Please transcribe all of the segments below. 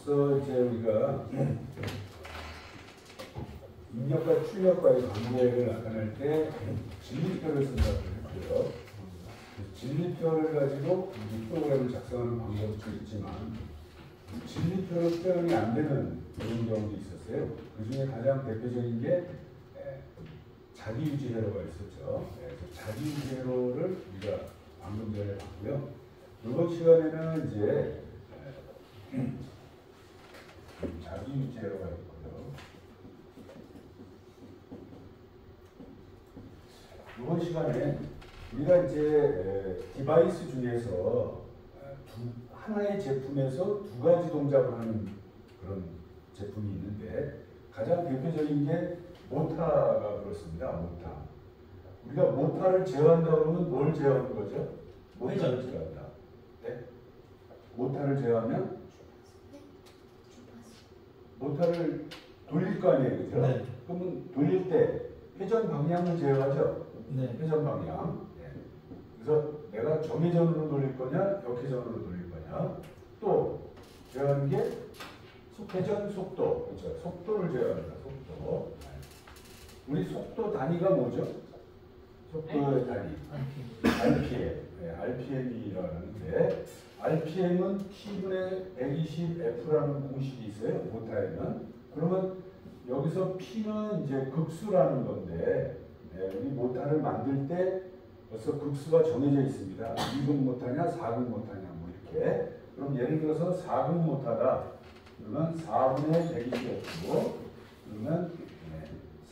그래서 이제 우리가 인력과 출력과의 관계를 나타낼 때 진리표를 쓴다고 했고요. 진리표를 가지고 이 프로그램을 작성하는 방법도 있지만 진리표로 표현이 안 되는 그런 경우도 있었어요. 그 중에 가장 대표적인 게 자기유지 회로가 있었죠. 그래서 자기유지 회로를 우리가 방금 전에 봤고요. 이번 시간에는 이제 자기유지 회로가 있고요. 이번 시간에 우리가 이제 디바이스 중에서 하나의 제품에서 두 가지 동작을 하는 그런 제품이 있는데 가장 대표적인 게 모타가 그렇습니다. 모타. 우리가 모타를 제어한다 그러면 뭘 제어하는 거죠? 모타를 제어한다. 네? 모타를 제어하면 모타를 돌릴 거 아니에요, 그죠? 네. 그러면 돌릴 때 회전 방향을 제어하죠. 네. 회전 방향. 네. 그래서 내가 정회전으로 돌릴 거냐, 역회전으로 돌릴 거냐. 또 제어하는 게 회전 속도, 그렇죠? 속도를 제어한다. 속도. 우리 속도 단위가 뭐죠? 속도의 단위. RPM. 네, RPM이라는데 RPM은 P분의 120F라는 공식이 있어요. 모타에는. 그러면 여기서 P는 이제 극수라는 건데 우리 모타를 만들 때 벌써 극수가 정해져 있습니다. 2극 모타냐 4극 모타냐 뭐 이렇게. 그럼 예를 들어서 4극 모타다. 그러면 4분의 120F고 그러면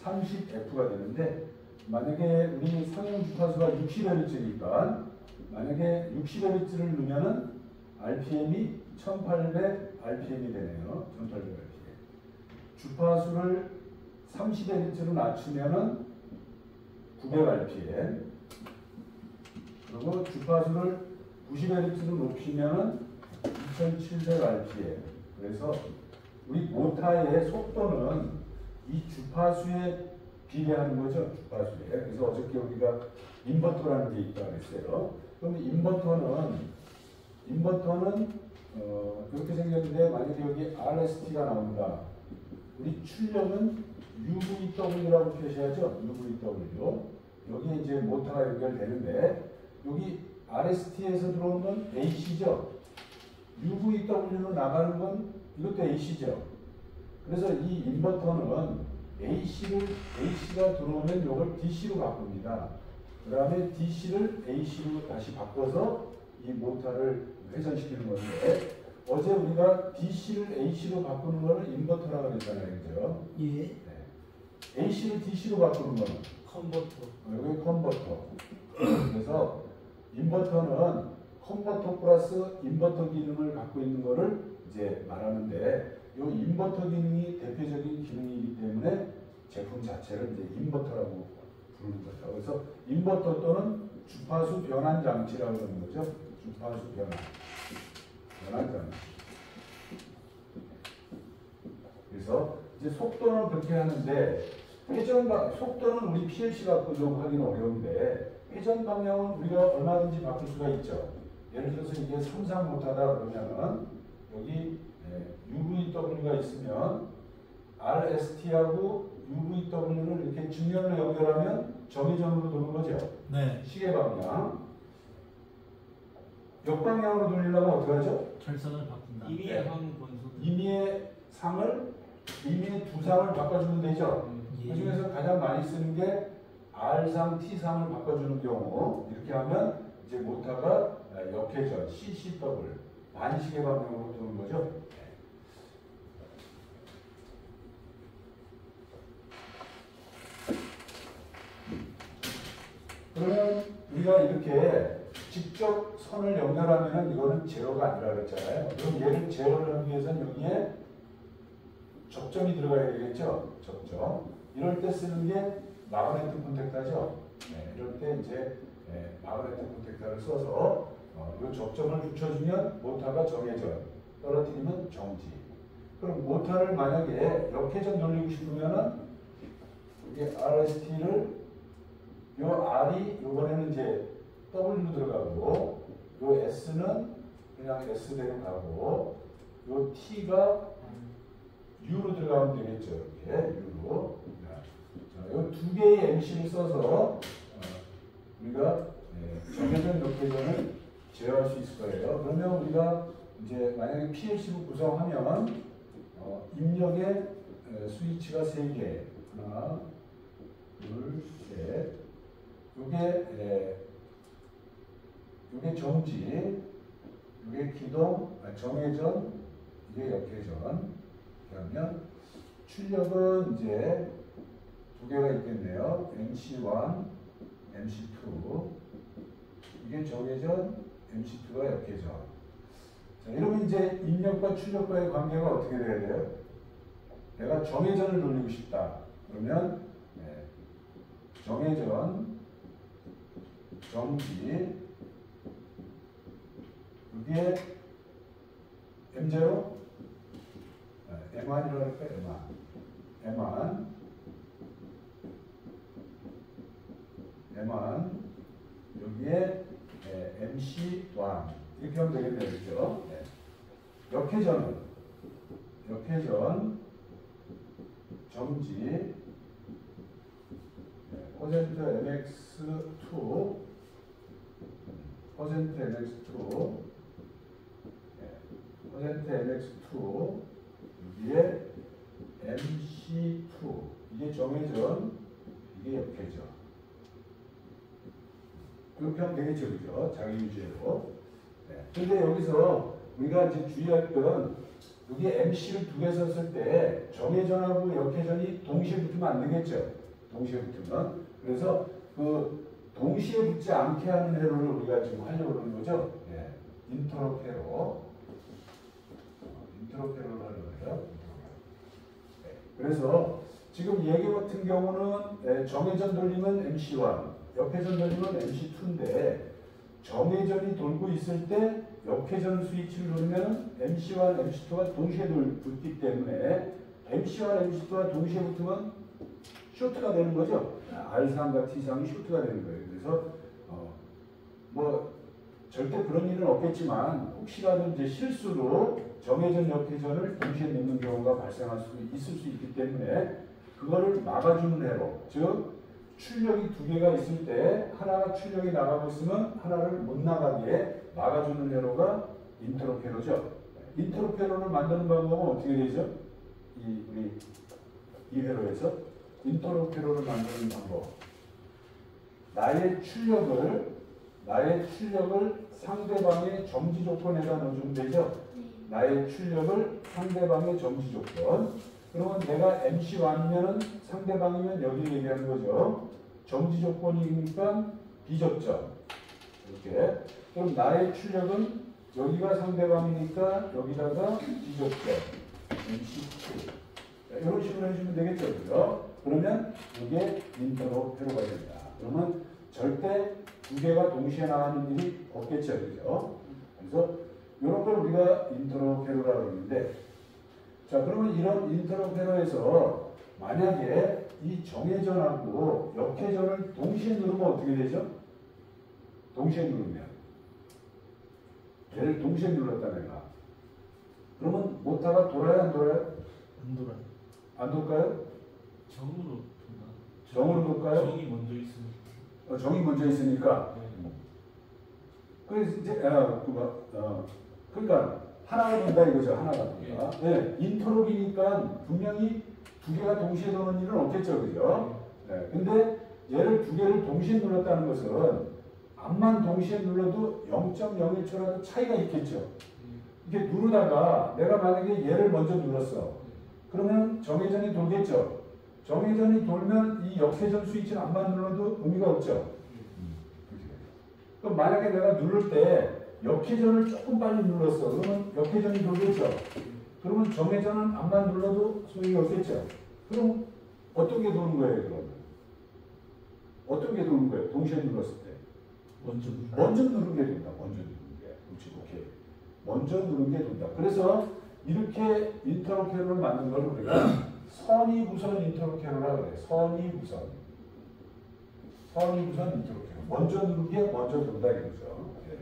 30F가 되는데 만약에 우리 성형 주파수가 60Hz니까 만약에 60Hz를 넣으면은 RPM이 1800 RPM이 되네요. 1800 RPM. 주파수를 30Hz로 낮추면은 900 RPM. 그리고 주파수를 90Hz로 높이면은 2700 RPM. 그래서 우리 모타의 속도는 이 주파수에 비례하는 거죠. 주파수에. 그래서 어저께 우리가 인버터라는 게 있다고 했어요. 그럼 인버터는 이렇게 생겼는데 만약에 여기 RST가 나온다. 우리 출력은 UVW라고 표시하죠. UVW. 여기에 이제 모터가 연결되는데 여기 RST에서 들어오는 건 AC죠. UVW로 나가는 건 이것도 AC죠. 그래서 이 인버터는 AC가 들어오면 이걸 DC로 바꿉니다. 그 다음에 DC를 AC로 다시 바꿔서 이 모터를 회전시키는 건데 어제 우리가 DC를 AC로 바꾸는 거는 인버터라고 그랬잖아요. 그죠? 예. 네. AC를 DC로 바꾸는 거는 컨버터. 여기 컨버터. 그래서 인버터는 컨버터 플러스 인버터 기능을 갖고 있는 거를 이제 말하는데 이 인버터 기능이 대표적인 기능이기 때문에 제품 자체를 이제 인버터라고 부르는 거죠. 그래서 인버터 또는 주파수 변환 장치라고 하는 거죠. 주파수 변환 장치. 그래서 이제 속도는 그렇게 하는데 속도는 우리 PLC 갖고 좀 하기는 어려운데 회전 방향은 우리가 얼마든지 바꿀 수가 있죠. 예를 들어서 이게 삼상 모타다 그러면은 여기 UVW가 있으면 RST하고 UVW를 이렇게 직면으로 연결하면 정회전으로 도는 거죠. 네. 시계 방향. 역방향으로 돌리려면 어떻게 하죠? 결선을 바꾼다. 임의의 두 상을 바꿔주면 되죠. 그 중에서 가장 많이 쓰는 게 R상, T상을 바꿔주는 경우 이렇게 하면 이제 모타가 역회전, CCW 반시계 방향으로 도는 거죠. 그러면 우리가 이렇게 직접 선을 연결하면 이거는 제어가 아니라 그랬잖아요. 그럼 얘를 제어를 하기 위해서는 여기에 접점이 들어가야 되겠죠. 접점. 이럴 때 쓰는 게 마그네틱 콘택터죠. 네, 이럴 때 이제 마그네틱 콘택터를 써서 이 접점을 붙여주면 모타가 정회전, 떨어뜨리면 정지. 그럼 모타를 만약에 역회전 돌리고 싶으면은 이게 RST를 요 R이 요번에는 이제 W로 들어가고 요 S는 그냥 S대로 가고 요 t가 u로 들어가면 되겠죠. 이렇게 u로. 자, 요 두 개의 MC를 써서 우리가 정해진 역회전을 제어할 수 있을 거예요. 그러면 우리가 이제 만약에 PLC로 구성하면 입력의 스위치가 3개, 하나, 둘, 셋. 요게 정지, 요게 기동, 정회전, 이게 역회전. 그러면 출력은 이제 두 개가 있겠네요. MC1, MC2. 이게 정회전, MC2가 역회전. 자, 이러면 이제 입력과 출력과의 관계가 어떻게 돼야 돼요? 내가 정회전을 돌리고 싶다. 그러면 정회전, 정지, 그게 M0, M1이라고 할까요? M1, M1, 여기에 MC1 이렇게 하면 되겠네요. 그죠? 역회전은 역회전, 정지, 퍼센트 MX2, 퍼센트 MX2, 퍼센트 MX2, 여기에 MC2, 이게 정회전, 이게 역회전. 그렇게 하면 되겠죠, 그죠? 자기유지로. 근데 여기서 우리가 이제 주의할 건, 여기 MC를 두 개 썼을 때 정회전하고 역회전이 동시에 붙으면 안 되겠죠? 동시에 붙으면. 그래서 그 동시에 붙지 않게 하는 회로를 우리가 지금 하려고 하는 거죠? 인터럽 회로. 인터럽 회로를 하려고 해요. 그래서 지금 얘기 같은 경우는 정회전 돌리면 MC1, 역회전 돌리면 MC2인데 정회전이 돌고 있을 때 역회전 스위치를 누르면 MC1, MC2가 동시에 붙기 때문에 MC1, MC2가 동시에 붙으면 쇼트가 되는 거죠. R3과 T3이 쇼트가 되는 거예요. 그래서 뭐 절대 그런 일은 없겠지만 혹시라도 이제 실수로 정회전, 역회전을 동시에 넣는 경우가 발생할 수 있을 수 있기 때문에 그거를 막아주는 회로, 즉 출력이 두 개가 있을 때 하나가 출력이 나가고 있으면 하나를 못 나가게 막아주는 회로가 인터럽 회로죠. 인터럽 회로를 만드는 방법은 어떻게 되죠? 이 회로에서 인터럽 회로를 만드는 방법. 나의 출력을 상대방의 정지 조건에다 넣어주면 되죠. 나의 출력을 상대방의 정지 조건. 그러면 내가 MC1이면 상대방이면 여기 얘기하는 거죠. 정지 조건이니까 비접점. 이렇게. 그럼 나의 출력은 여기가 상대방이니까 여기다가 비접점. MC2. 이런 식으로 해주면 되겠죠. 그죠? 그러면 이게 인터럽 회로가 된다. 그러면 절대 두 개가 동시에 나가는 일이 없겠죠. 그죠? 그래서 이런 걸 우리가 인터럽 회로라고 하는데, 자, 그러면 이런 인터럽 회로에서 만약에 이 정회전하고 역회전을 동시에 누르면 어떻게 되죠? 동시에 누르면. 얘를 동시에 눌렀다 내가. 그러면 모터가 돌아요, 안 돌아요? 안 돌아요. 안 돌까요? 정으로 돈다. 정으로 돌까요? 정이 먼저 있으니까. 정이 먼저 있으니까. 네. 그래서 이제 그러니까 하나가 돈다 이거죠. 하나가 돈다. 네. 인터럽이니까 분명히 두 개가 동시에 도는 일은 없겠죠, 그죠? 네. 근데 얘를 두 개를 동시에 눌렀다는 것은 앞만 동시에 눌러도 0.01초라도 차이가 있겠죠. 이렇게 누르다가 내가 만약에 얘를 먼저 눌렀어. 그러면 정회전이 돌겠죠. 정회전이 돌면 이 역회전 스위치를 앞만 눌러도 의미가 없죠. 그럼 만약에 내가 누를 때 역회전을 조금 빨리 눌렀어. 그러면 역회전이 돌겠죠. 그러면 정회전은 앞만 눌러도 소용이 없겠죠. 그럼 어떤 게 도는 거예요, 그러면? 어떤 게 도는 거예요? 동시에 눌렀을 때. 먼저 누른 게 돈다. 먼저 누른 게. 그렇지, 오케이. 먼저 누른 게 돈다. 그래서 이렇게 인터럽 회로를 만든 걸 우리가 선의부선 인터럽 회로라고 그래. 선의부선 인터럽 회로. 먼저 누른 게 먼저 돈다 이거죠. 네.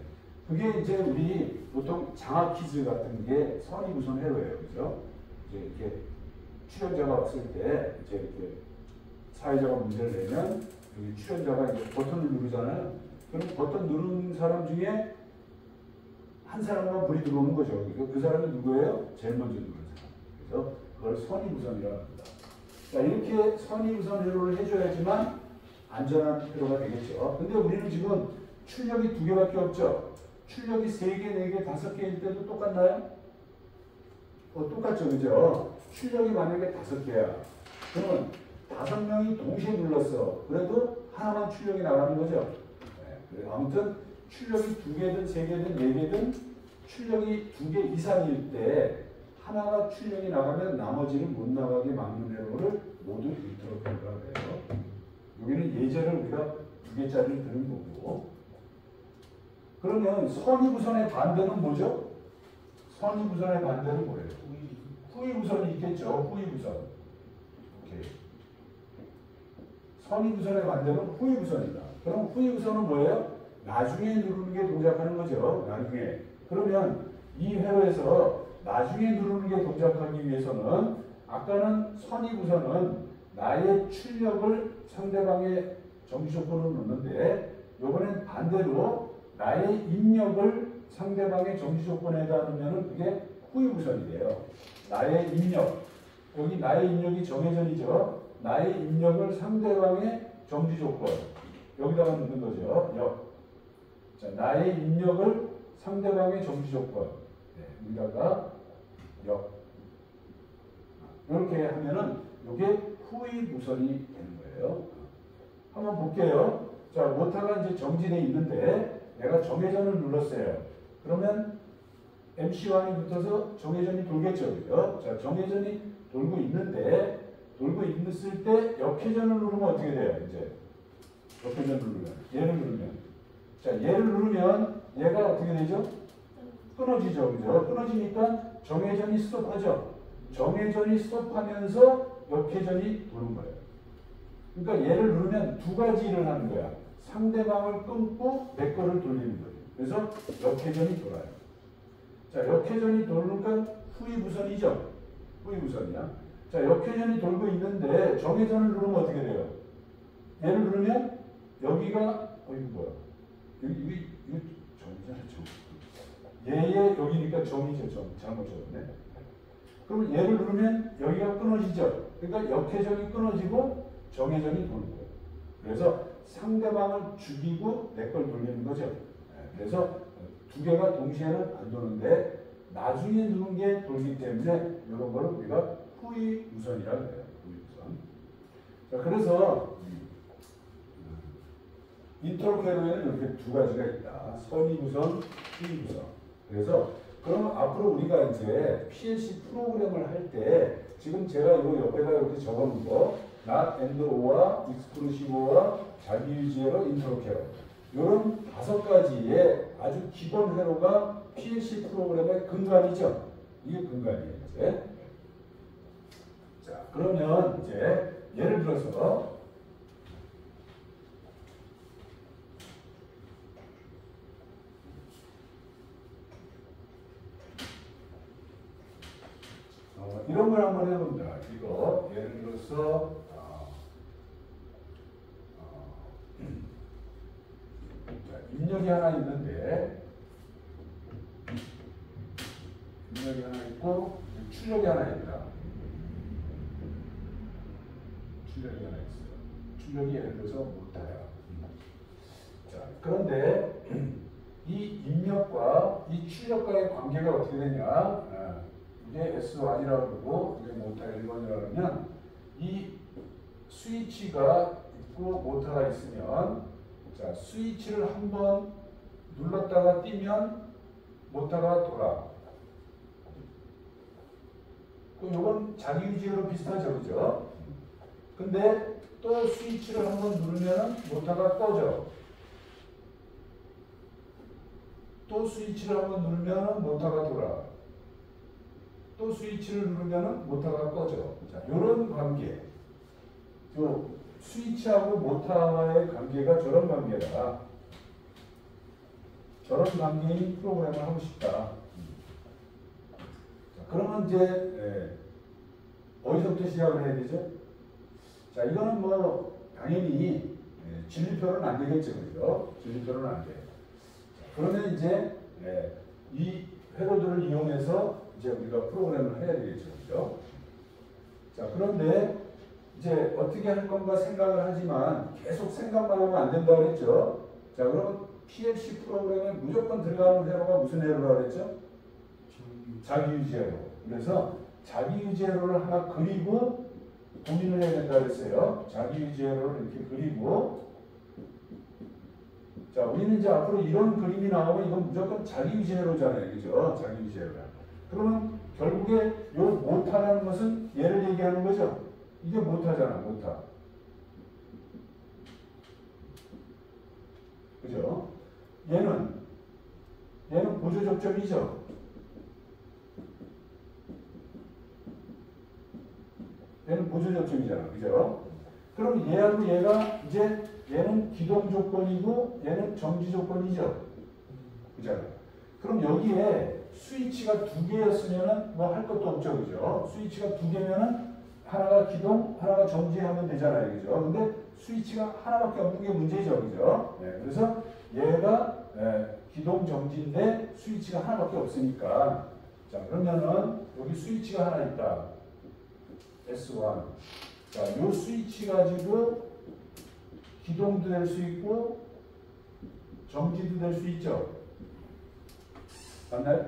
그게 이제 우리 보통 장학 퀴즈 같은 게 선의무선 회로예요. 그죠? 이제 이렇게 출연자가 왔을 때 이제 이렇게 사회자가 문제를 내면 여기 출연자가 이제 버튼을 누르잖아요. 그럼 버튼 누른 사람 중에 한 사람만 불이 들어오는 거죠. 그래서 그 사람이 누구예요? 제일 먼저 누른 사람. 그래서 그걸 선의무선이라고 합니다. 자, 이렇게 선의무선 회로를 해줘야지만 안전한 회로가 되겠죠. 근데 우리는 지금 출력이 2개밖에 없죠. 출력이 3개, 4개, 5개일 때도 똑같나요? 똑같죠. 그죠? 출력이 만약에 5개야. 그러면 5명이 동시에 눌렀어. 그래도 하나만 출력이 나가는 거죠. 네. 아무튼 출력이 2개든 3개든 4개든 출력이 2개 이상일 때 하나가 출력이 나가면 나머지는 못 나가게 막는 회로를 모두 인터로페어라고 해요. 여기는 예제를 우리가 2개짜리를 드는 거고. 그러면 선의무선의 반대는 뭐죠? 선의무선의 반대는 뭐예요? 후의무선이 있겠죠. 후의무선. 오케이. 선의무선의 반대는 후의무선이다. 그럼 후의무선은 뭐예요? 나중에 누르는 게 동작하는 거죠. 나중에. 그러면 이 회로에서 나중에 누르는 게 동작하기 위해서는 아까는 선의무선은 나의 출력을 상대방의 정지조건으로 넣는데 이번엔 반대로 나의 입력을 상대방의 정지조건에다 넣으면 그게 후의무선이 돼요. 나의 입력. 여기 나의 입력이 정해전이죠. 나의 입력을 상대방의 정지조건. 여기다가 넣는 거죠. 역. 자, 나의 입력을 상대방의 정지조건. 네, 여기다가 역. 이렇게 하면은 이게 후의무선이 되는 거예요. 한번 볼게요. 자, 모타가 이제 정지되어 있는데 내가 정회전을 눌렀어요. 그러면 MC1이 붙어서 정회전이 돌겠죠. 그죠? 자, 정회전이 돌고 있는데 돌고 있을 때 역회전을 누르면 어떻게 돼요? 이제 역회전을 누르면 얘를 누르면 자, 얘를 누르면 얘가 어떻게 되죠? 끊어지죠. 그죠? 끊어지니까 정회전이 스톱하죠. 정회전이 스톱하면서 역회전이 도는 거예요. 그러니까 얘를 누르면 두 가지 일을 하는 거야. 상대방을 끊고 내 거를 돌리는 거예요. 그래서 역회전이 돌아요. 자, 역회전이 돌니까 후의무선이죠. 후의무선이야. 자, 역회전이 돌고 있는데 정회전을 누르면 어떻게 돼요? 얘를 누르면 여기가 이거 뭐야? 이거 정이잖아. 정. 얘의 여기니까 정이죠. 정. 잘못 적었네. 그럼 얘를 누르면 여기가 끊어지죠. 그러니까 역회전이 끊어지고 정회전이 도는 거예요. 그래서 상대방을 죽이고 내 걸 돌리는 거죠. 그래서 두 개가 동시에는 안 도는데 나중에 누른 게 돌기 때문에 이런 거를 우리가 후의무선이라고 해요. 후의무선. 자, 그래서 인터로페어에는 이렇게 두 가지가 있다. 선의무선, 후의무선. 그래서 그럼 앞으로 우리가 이제 PLC 프로그램을 할 때 지금 제가 이거 옆에다 이렇게 적어놓은 거 not and or와 exclusive와 자기유지회로 인터로페어 이런 5가지의 아주 기본 회로가 PLC 프로그램의 근간이죠. 이게 근간이에요. 이제. 자, 그러면 이제 예를 들어서 이런 걸 한번 해봅니다. 이거 예를 들어서 자, 입력이 하나 있는데 입력이 하나 있고 출력이 하나 있다. 출력이 하나 있어요. 출력이 예를 들어서 못다야. 자, 그런데 이 입력과 이 출력과의 관계가 어떻게 되냐? 이게 S1이라고 그러고 이게 모타 1번이라고 그러면 이 스위치가 있고 모타가 있으면 자, 스위치를 한번 눌렀다가 띄면 모타가 돌아. 이건 자기유지로 비슷하죠. 그죠? 근데 또 스위치를 한번 누르면 모타가 꺼져. 또 스위치를 한번 누르면 모타가 돌아. 또 스위치를 누르면 모터가 꺼져. 자, 이런 관계. 요 스위치하고 모터와의 관계가 저런 관계다. 저런 관계인 프로그램을 하고 싶다. 자, 그러면 이제 어디서부터 시작을 해야 되죠? 자, 이거는 뭐 당연히 진리표는 안 되겠죠, 그죠? 진리표는 안 돼요. 그러면 이제 이 회로들을 이용해서 이제 우리가 프로그램을 해야 되겠죠, 그죠? 자, 그런데 이제 어떻게 할 건가 생각을 하지만 계속 생각만 하면 안 된다고 그랬죠? 자, 그러면 PLC 프로그램에 무조건 들어가는 회로가 무슨 회로라고 그랬죠? 자기유지 회로. 그래서 자기유지 회로를 하나 그리고 고민을 해야 된다고 그랬어요. 자기유지 회로를 이렇게 그리고, 자, 우리는 이제 앞으로 이런 그림이 나오면 이건 무조건 자기유지 회로잖아요. 그죠? 자기유지 회로. 그러면 결국에 요 모타라는 것은 얘를 얘기하는 거죠. 이게 모타잖아, 모타. 그죠? 얘는 보조 접점이죠. 얘는 보조 접점이잖아, 그죠? 그럼 얘하고 얘가 이제 얘는 기동 조건이고 얘는 정지 조건이죠, 그죠? 그럼 여기에 스위치가 두 개였으면은 뭐 할 것도 없죠, 그죠? 스위치가 두 개면은 하나가 기동, 하나가 정지하면 되잖아요, 그죠? 근데 스위치가 하나밖에 없는 게 문제죠, 그죠? 네, 그래서 얘가 기동 정지인데 스위치가 하나밖에 없으니까, 자, 그러면은 여기 스위치가 하나 있다. S1. 자, 요 스위치 가지고 기동도 될 수 있고 정지도 될 수 있죠. 맞나요?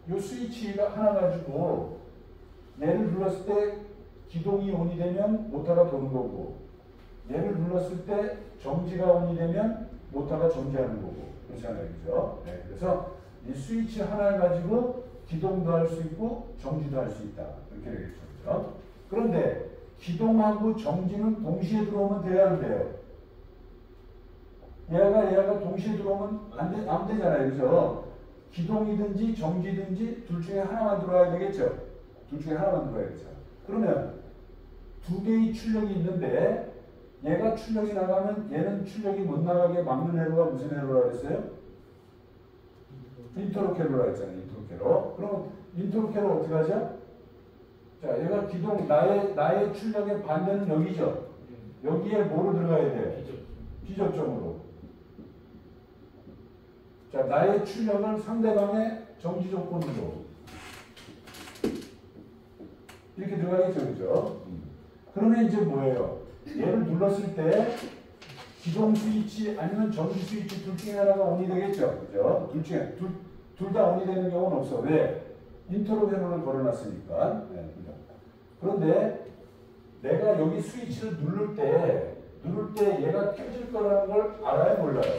요 스위치가 하나 가지고 얘를 눌렀을 때 기동이 온이 되면 모터가 도는 거고, 얘를 눌렀을 때 정지가 온이 되면 모터가 정지하는 거고, 그렇잖아요, 그죠? 네, 그래서 이 스위치 하나를 가지고 기동도 할 수 있고 정지도 할 수 있다, 이렇게 되겠죠, 그죠? 그런데 기동하고 정지는 동시에 들어오면 돼야 안 돼요? 얘가 동시에 들어오면 안 되잖아요, 그죠? 기동이든지 정지든지 둘 중에 하나만 들어와야 되겠죠? 둘 중에 하나만 들어야겠죠. 그러면 두 개의 출력이 있는데 얘가 출력이 나가면 얘는 출력이 못 나가게 막는 회로가 무슨 회로라고 했어요? 인터로캐로라고 했잖아요. 인터로캐로. 그러면 인터로캐로 어떻게 하죠? 자, 얘가 기동, 나의 출력의 반대는 여기죠? 여기에 뭐로 들어가야 돼요? 비접점으로. 자, 나의 출력은 상대방의 정지 조건으로. 이렇게 들어가겠죠, 그죠? 그러면 이제 뭐예요? 얘를 눌렀을 때 기동 스위치 아니면 정지 스위치 둘 중에 하나가 온이 되겠죠, 그죠? 둘 다 온이 되는 경우는 없어. 왜? 인터로 회로를 걸어놨으니까. 네, 그죠? 그런데 내가 여기 스위치를 누를 때 얘가 켜질 거라는 걸 알아요, 몰라요?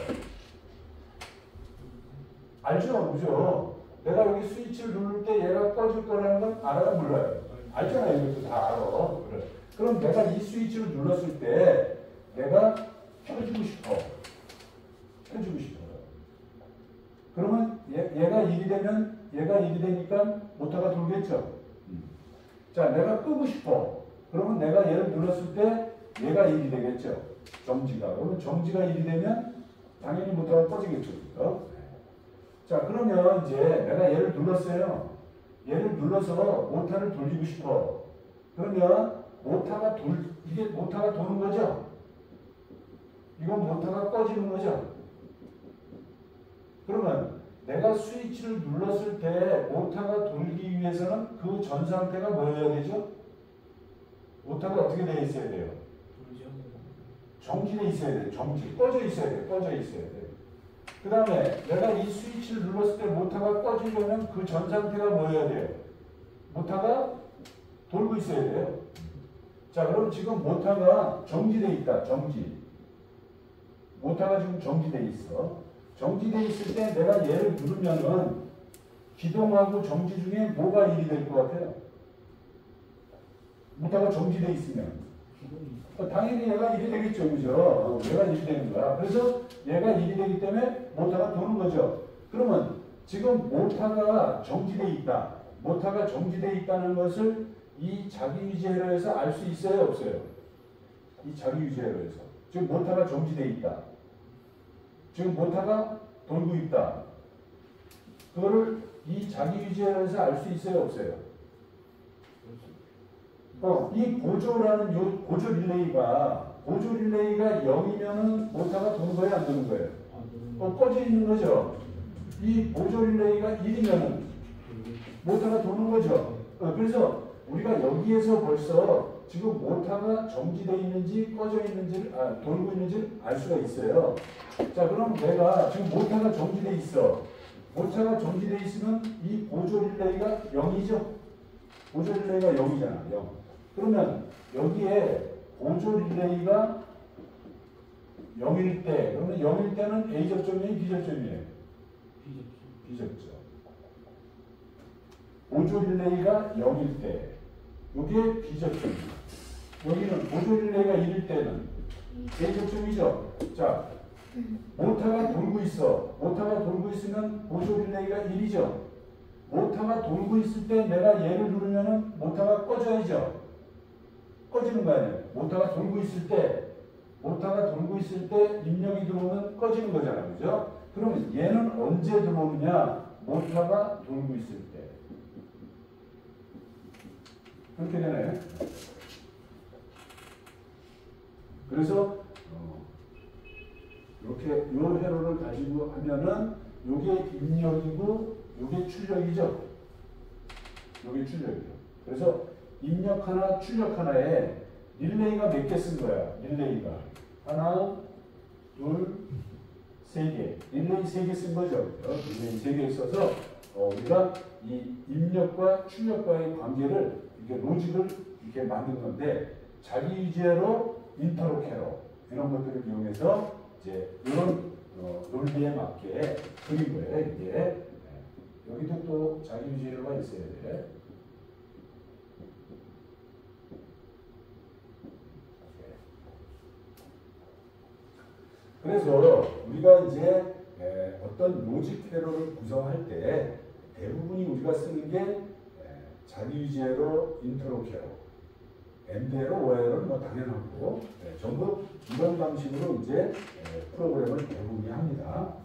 알죠, 그죠? 내가 여기 스위치를 누를 때 얘가 꺼질 거라는 건 알아요, 몰라요? 알잖아요, 이것도 다 알아. 그래. 그럼 내가 이 스위치를 눌렀을 때 내가 켜주고 싶어. 그러면 얘가 1이 되면 얘가 1이 되니까 모터가 돌겠죠. 자, 내가 끄고 싶어. 그러면 내가 얘를 눌렀을 때 얘가 1이 되겠죠. 정지가. 그러면 정지가 1이 되면 당연히 모터가 꺼지겠죠. 그렇죠? 자, 그러면 이제 내가 얘를 눌렀어요. 얘를 눌러서 모터를 돌리고 싶어. 그러면 이게 모터가 도는 거죠? 이건 모터가 꺼지는 거죠? 그러면 내가 스위치를 눌렀을 때 모터가 돌기 위해서는 그 전 상태가 뭐여야 되죠? 모터가 어떻게 되어 있어야 돼요? 정지되어 있어야 돼요. 꺼져 있어야 돼요. 그 다음에 내가 이 스위치를 눌렀을 때 모터가 꺼지려면 그 전 상태가 뭐여야 돼요? 모터가 돌고 있어야 돼요. 자, 그럼 지금 모터가 정지되어 있다. 모터가 지금 정지되어 있어. 정지되어 있을 때 내가 얘를 누르면은 기동하고 정지 중에 뭐가 1이 될 것 같아요? 모터가 정지되어 있으면. 당연히 얘가 1이 되겠죠, 그죠? 얘가 1이 되는 거야. 그래서 얘가 1이 되기 때문에 모터가 도는 거죠. 그러면 지금 모터가 정지되어 있다. 모터가 정지되어 있다는 것을 이 자기유지 회로에서 알 수 있어요, 없어요? 이 자기유지 회로에서. 지금 모터가 정지되어 있다. 지금 모터가 돌고 있다. 그거를 이 자기유지에서 알 수 있어요, 없어요? 이 고조라는 요 고조 릴레이가 0이면은 모터가 도는 거예요, 안 도는 거예요? 꺼져 있는 거죠. 이 고조 릴레이가 1이면은 모터가 도는 거죠. 그래서 우리가 여기에서 벌써 지금 모터가 정지되어 있는지 꺼져 있는지 돌고 있는지 알 수가 있어요. 자, 그럼 내가 지금 모터가 정지되어 있어. 모터가 정지되어 있으면 이 보조 릴레이가 0이죠. 보조 릴레이가 0이잖아. 0. 그러면 여기에 보조 릴레이가 0일 때, 그러면 0일 때는 A 접점이에요, B 접점이에요? B 접점. 보조 릴레이가 0일 때, 이게 B 접점이에요. 여기는 보조 릴레이가 1일 때는 A 접점이죠. 자, 모터가 돌고 있어. 모터가 돌고 있으면 보조 릴레이가 1이죠. 모터가 돌고 있을 때 내가 얘를 누르면은 모터가 꺼져야죠. 꺼지는 거 아니에요. 모터가 돌고 있을 때 입력이 들어오면 꺼지는 거잖아요. 그죠? 그러면 얘는 언제 들어오느냐? 모터가 돌고 있을 때. 그렇게 되나요? 그래서 이렇게 요 회로를 가지고 하면은 요게 입력이고 요게 출력이죠. 요게 출력이죠. 그래서 입력 하나, 출력 하나에 릴레이가 몇 개 쓴 거야? 릴레이가 하나, 둘, 세 개. 릴레이 3개 쓴 거죠. 릴레이 3개 써서 우리가 이 입력과 출력과의 관계를 이렇게 로직을 이렇게 만든 건데 자기 유지로 인터로케로 이런 것들을 이용해서 이제 이런 논리에 맞게 그린 거예요. 이게 여기도 또 자기 유지로가 있어야 돼. 그래서 우리가 이제 어떤 로직 회로를 구성할 때 대부분이 우리가 쓰는 게 자기 유지로 인터로케로 M대로 O회로는 뭐 당연하고 전부 이런 방식으로 이제 프로그램을 대부분이 합니다.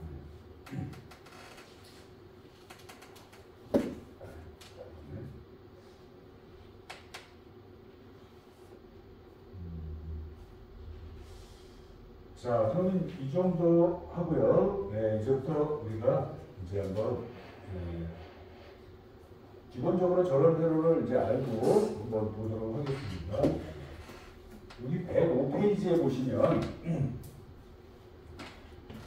자, 그러면 이 정도 하고요. 이제부터 우리가 이제 한번 기본적으로 저런 회로를 이제 알고 한번 보도록 하겠습니다. 여기 105페이지에 보시면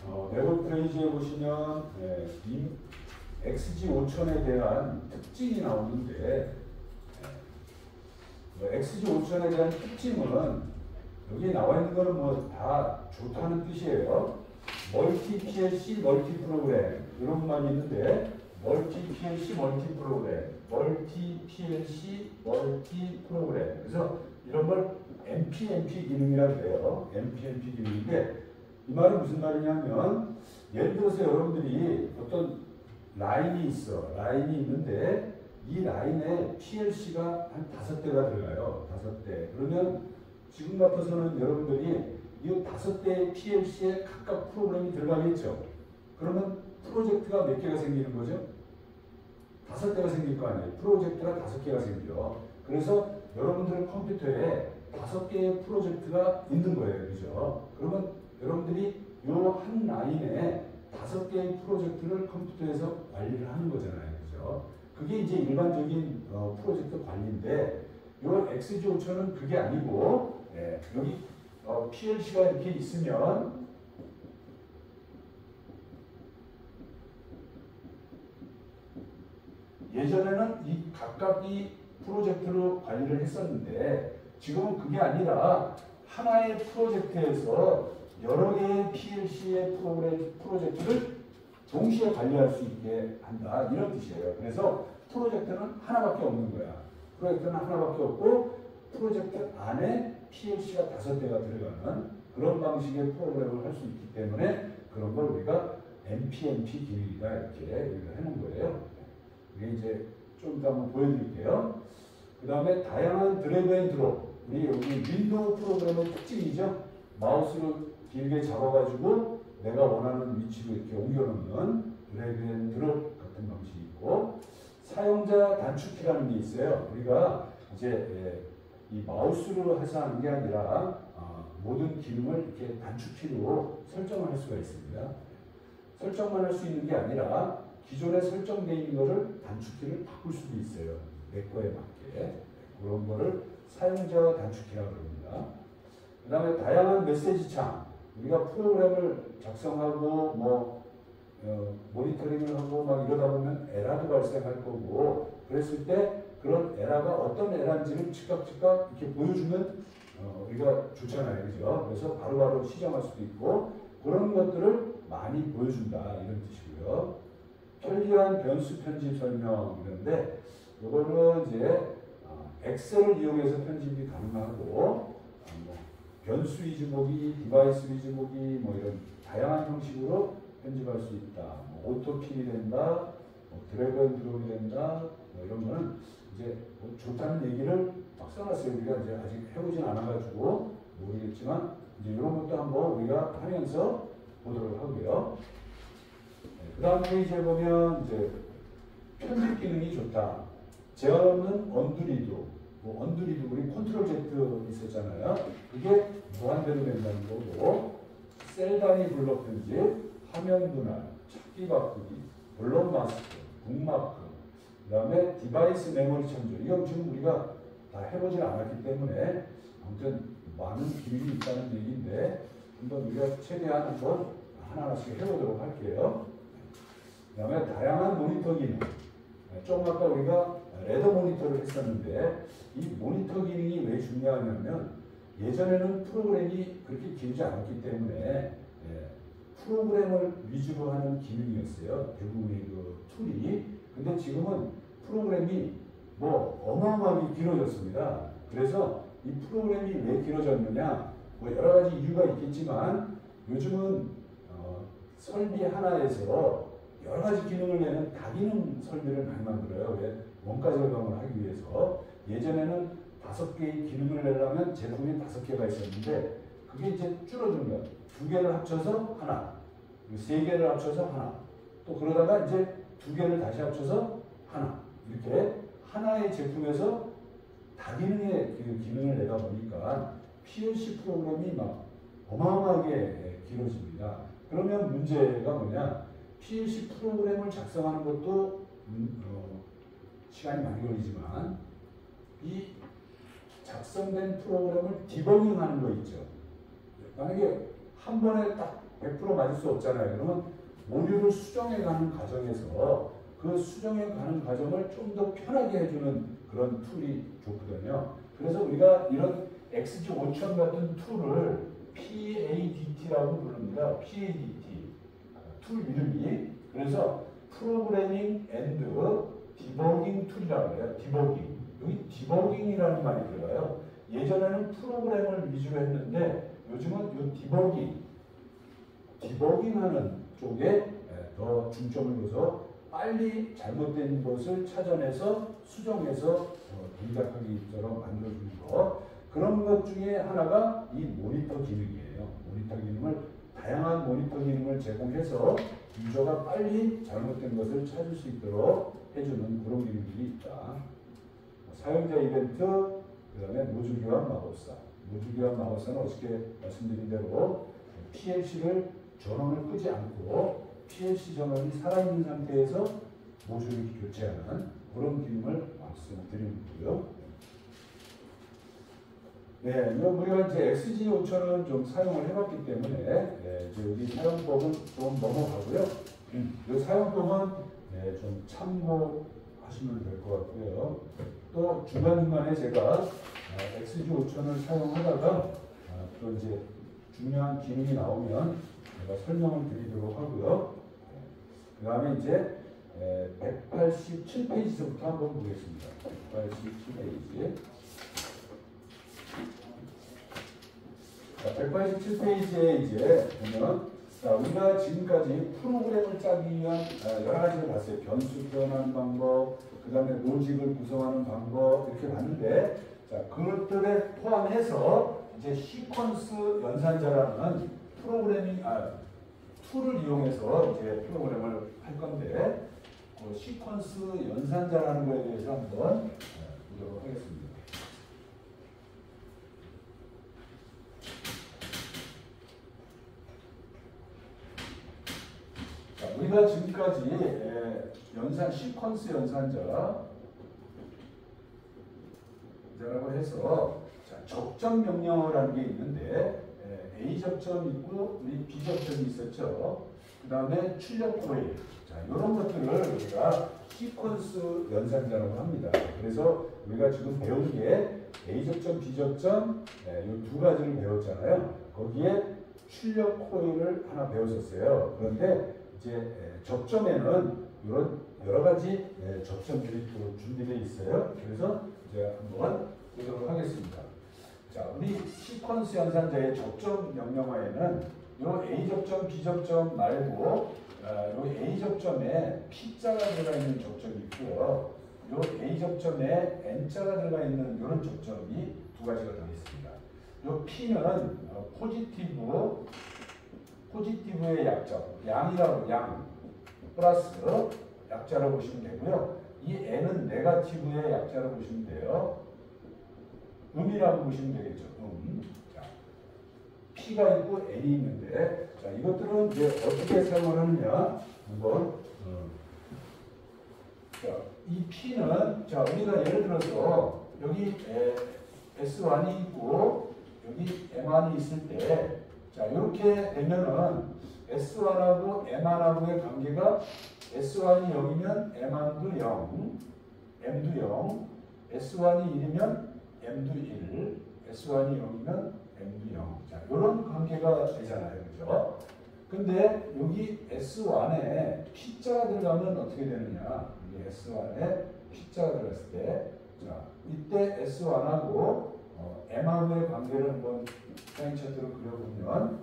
105페이지에 보시면 XG 5000에 대한 특징이 나오는데 XG 5000에 대한 특징은 여기에 나와 있는 거는 뭐 다 좋다는 뜻이에요. 멀티 PLC, 멀티 프로그램 이런 것만 있는데 멀티 PLC, 멀티 프로그램, 멀티 PLC, 멀티 프로그램. 그래서 이런 걸 MPMP 기능이라고 해요. MPMP 기능인데 이 말은 무슨 말이냐면 예를 들어서 여러분들이 어떤 라인이 있어. 라인이 있는데 이 라인에 PLC가 한 5대가 들어가요. 5대. 그러면 지금 같아서는 여러분들이 이 5대의 PLC에 각각 프로그램이 들어가겠죠. 그러면 프로젝트가 몇 개가 생기는 거죠? 5대가 생길 거 아니에요. 프로젝트가 5개가 생겨. 그래서 여러분들 컴퓨터에 5개의 프로젝트가 있는 거예요. 그죠? 그러면 여러분들이 이 한 라인에 5개의 프로젝트를 컴퓨터에서 관리를 하는 거잖아요. 그죠? 그게 이제 일반적인 프로젝트 관리인데 이 XG5000은 그게 아니고 여기 PLC가 이렇게 있으면 예전에는 이 각각이 프로젝트로 관리를 했었는데 지금은 그게 아니라 하나의 프로젝트에서 여러 개의 PLC의 프로젝트를 동시에 관리할 수 있게 한다 이런 뜻이에요. 그래서 프로젝트는 하나밖에 없는 거야. 프로젝트는 하나밖에 없고 프로젝트 안에 PLC가 5대가 들어가는 그런 방식의 프로그램을 할 수 있기 때문에 그런 걸 우리가 MPMP 기능이다 이렇게 해놓은 거예요. 이게 이제 좀 이따 한번 보여드릴게요. 그 다음에 다양한 드래그 앤 드롭. 우리 여기 윈도우 프로그램의 특징이죠. 마우스를 길게 잡아가지고 내가 원하는 위치로 이렇게 옮겨놓는 드래그 앤 드롭 같은 방식이 있고, 사용자 단축키라는 게 있어요. 우리가 이제 이 마우스로 해서 하는 게 아니라 모든 기능을 이렇게 단축키로 설정을 할 수가 있습니다. 설정만 할 수 있는 게 아니라 기존에 설정되어 있는 거를 단축키를 바꿀 수도 있어요. 내 거에 맞게. 그런 거를 사용자 단축키라고 합니다. 그 다음에 다양한 메시지 창. 우리가 프로그램을 작성하고 모니터링을 하고 막 이러다 보면 에러도 발생할 거고, 그랬을 때 그런 에러가 어떤 에러인지를 즉각 이렇게 보여주면 우리가 좋잖아요. 그죠? 그래서 바로바로 시정할 수도 있고, 그런 것들을 많이 보여준다. 이런 뜻이고요. 편리한 변수 편집 설명 이런데, 이거는 이제 엑셀을 이용해서 편집이 가능하고, 변수 위주 보기, 디바이스 위주 보기, 이런 다양한 형식으로 편집할 수 있다. 오토필이 된다, 드래그 앤 드롭이 된다, 이런 거는 이제 좋다는 얘기를 막 써놨어요. 우리가 이제 아직 해보진 않아가지고 모르겠지만, 이제 이런 것도 한번 우리가 하면서 보도록 하고요. 그 다음 페이지에 보면 이제 편집 기능이 좋다. 제한 없는 언두리도. 언두리도 우리 컨트롤 Z 있었잖아요. 그게 무한대로 된다는 거고, 셀 단위 블록 편집, 화면 분할, 찾기 바꾸기, 블록 마스크, 북마크, 그 다음에 디바이스 메모리 참조. 이건 지금 우리가 다 해보질 않았기 때문에 아무튼 많은 기능이 있다는 얘기인데, 한번 우리가 최대한 한번 하나하나씩 해보도록 할게요. 그 다음에 다양한 모니터 기능. 좀 아까 우리가 레더 모니터를 했었는데, 이 모니터 기능이 왜 중요하냐면, 예전에는 프로그램이 그렇게 길지 않았기 때문에 프로그램을 위주로 하는 기능이었어요. 대부분의 그 툴이. 근데 지금은 프로그램이 어마어마하게 길어졌습니다. 그래서 이 프로그램이 왜 길어졌느냐, 여러 가지 이유가 있겠지만, 요즘은 설비 하나에서 여러 가지 기능을 내는 다기능 설비를 많이 만들어요. 왜? 원가 절감을 하기 위해서. 예전에는 5개의 기능을 내려면 제품이 5개가 있었는데, 그게 이제 줄어든 거예요. 2개를 합쳐서 하나, 3개를 합쳐서 하나, 또 그러다가 이제 2개를 다시 합쳐서 하나, 이렇게 하나의 제품에서 다기능의 기능을 내다 보니까 PLC 프로그램이 막 어마어마하게 길어집니다. 그러면 문제가 뭐냐, PLC 프로그램을 작성하는 것도 시간이 많이 걸리지만, 이 작성된 프로그램을 디버깅하는 거 있죠. 만약에 한 번에 딱 100% 맞을 수 없잖아요. 그러면 오류를 수정해가는 과정에서 그 수정해가는 과정을 좀 더 편하게 해주는 그런 툴이 좋거든요. 그래서 우리가 이런 XG5000 같은 툴을 PADT라고 부릅니다. PADT 툴 이름이. 그래서 프로그래밍 앤드 디버깅 툴이라고 해요. 디버깅. 여기 디버깅이라는 말이 들어가요. 예전에는 프로그램을 위주로 했는데, 요즘은 이 디버깅하는 쪽에 더 중점을 둬서 빨리 잘못된 것을 찾아내서 수정해서 동작하기처럼 만들어주는 거. 그런 것 중에 하나가 이 모니터 기능이에요. 모니터 기능을, 다양한 모니터 기능을 제공해서 유저가 빨리 잘못된 것을 찾을 수 있도록 해주는 그런 기능들이 있다. 사용자 이벤트, 그 다음에 모듈 교환 마법사. 모듈 교환 마법사는 어저께 말씀드린 대로 PLC를 전원을 끄지 않고 PLC 전원이 살아있는 상태에서 모듈을 교체하는 그런 기능을 말씀드리는 거고요. 네, 우리가 이제 XG5000은 좀 사용을 해봤기 때문에 이제 여기 사용법은 좀 넘어가고요. 이 사용법은 좀 참고하시면 될 것 같고요. 또 중간중간에 제가 XG5000을 사용하다가 또 이제 중요한 기능이 나오면 제가 설명을 드리도록 하고요. 그 다음에 이제 187페이지부터 한번 보겠습니다. 187페이지. 187페이지에 이제 보면, 우리가 지금까지 프로그램을 짜기 위한 여러 가지를 봤어요. 변수 표현하는 방법, 그 다음에 로직을 구성하는 방법, 이렇게 봤는데, 그것들에 포함해서 이제 시퀀스 연산자라는 툴을 이용해서 이제 프로그램을 할 건데 그 시퀀스 연산자라는 거에 대해서 한번 보도록 하겠습니다. 자, 우리가 지금까지 시퀀스 연산자라고 해서 접점 명령어라는 게 있는데 A 접점 있고 우리 B 접점이 있었죠. 그 다음에 출력 코일. 자, 이런 것들을 우리가 시퀀스 연산자라고 합니다. 그래서 우리가 지금 배운 게 A 접점, B 접점 이 두 가지를 배웠잖아요. 거기에 출력 코일을 하나 배웠었어요. 그런데 이제 접점에는 이런 여러 가지 접점들이 또 준비되어 있어요. 그래서 이제 한번 보도록 하겠습니다. 자, 우리 시퀀스 연산자의 접점 명령어에는 요 A 접점, B 접점 말고 요 A 접점에 P자가 들어가 있는 접점이 있고요. 요 A 접점에 N자가 들어가 있는 이런 접점이 두 가지가 더 있습니다. 요 P는 포지티브의 약점, 양 플러스 약자로 보시면 되고요. 이 N은 네거티브의 약자로 보시면 돼요. 음이라고 보시면 되겠죠. 자, P가 있고 N이 있는데, 자, 이것들은 이제 어떻게 사용하느냐 한번. 자, 이 P는 자, 우리가 예를 들어서 여기 S1이 있고 여기 M1이 있을 때, 자, 이렇게 되면은 S1하고 M1하고의 관계가 S1이 0이면 M1도 0, M도 0, S1이 1이면 M도 1, S1이 0이면 M도 0. 자, 이런 관계가 되잖아요. 그죠? 근데 여기 S1에 P자가 들어가면 어떻게 되느냐? 여기 S1에 P자가 들어갔을 때, 자, 이때 S1하고 M하고의 관계를 한번 사인 차트로 그려보면,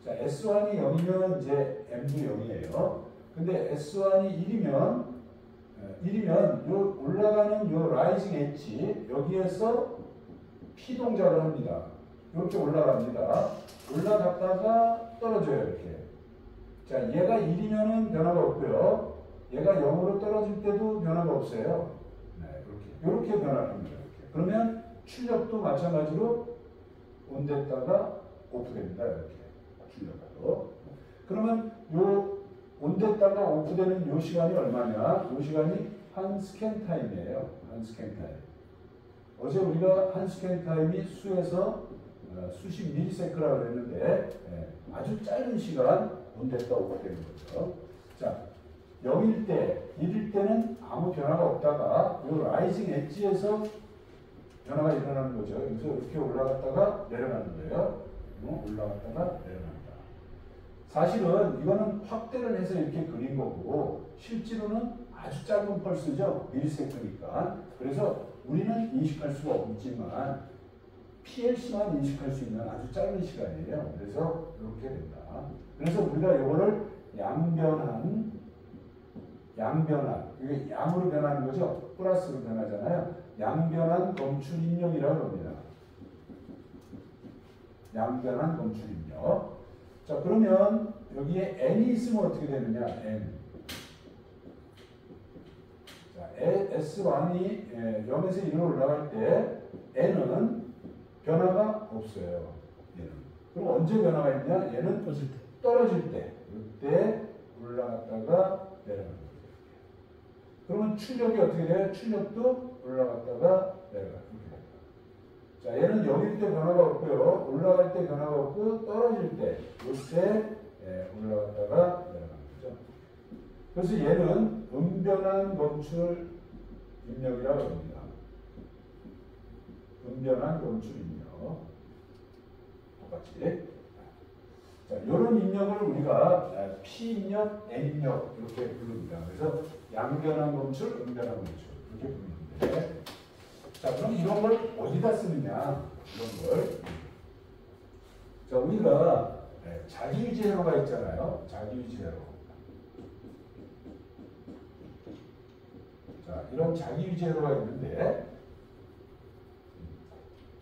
자, S1이 0이면 이제 M도 0이에요. 근데 S1이 1이면 요 올라가는 요 라이징 엣지 여기에서 P 동작을 합니다. 이렇게 올라갑니다. 올라갔다가 떨어져요. 이렇게. 자, 얘가 1이면은 변화가 없고요. 얘가 0으로 떨어질 때도 변화가 없어요. 네, 이렇게 변화를 합니다. 이렇게. 그러면 출력도 마찬가지로 온됐다가 오프됩니다. 이렇게 출력하고. 그러면 요 온됐다가 오프되는 요 시간이 얼마냐? 요 시간이 한 스캔 타임이에요. 한 스캔 타임. 어제 우리가 한 스캔 타임이 수에서 수십 밀리세크라고 그랬는데 아주 짧은 시간 온됐다 오프되는 거죠. 자, 0일 때, 1일 때는 아무 변화가 없다가 요 라이징 엣지에서 변화가 일어나는 거죠. 그래서 이렇게 올라갔다가 내려가는 거예요. 올라갔다가 내려간다. 사실은 이거는 확대를 해서 이렇게 그린 거고 실제로는 아주 짧은 펄스죠. 밀리세크니까. 그래서 우리는 인식할 수가 없지만 PLC만 인식할 수 있는 아주 짧은 시간이에요. 그래서 이렇게 된다. 그래서 우리가 이거를 양변한, 이게 양으로 변하는 거죠. 플러스로 변하잖아요. 양변한 검출 입력이라고 합니다. 양변한 검출 입력. 자, 그러면 여기에 n이 있으면 어떻게 되느냐? n. 자, S1이 0에서 1로 올라갈 때 n은 변화가 없어요. 얘는. 그럼 언제 변화가 있냐? 얘는 떨어질 때. 이때 올라갔다가 내려갑니다. 그러면 출력이 어떻게 돼요? 출력도 올라갔다가 내려갑니다. 자, 얘는 0일 때 변화가 없고요. 올라갈 때 변화가 없고 떨어질 때 이때 올라갔다가 내려가는 거죠. 그래서 얘는 음변한 검출 입력이라고 합니다. 음변한 검출 입력. 똑같이. 자, 이런 입력을 우리가 P 입력, N 입력 이렇게 부릅니다. 그래서 양변한 검출, 음변한 검출 이렇게 부르는데, 자, 그럼 이런 걸 어디다 쓰느냐? 이런 걸. 자, 우리가 자기유지 회로가 있잖아요. 자기유지 회로. 자, 이런 자기유지 회로가 있는데,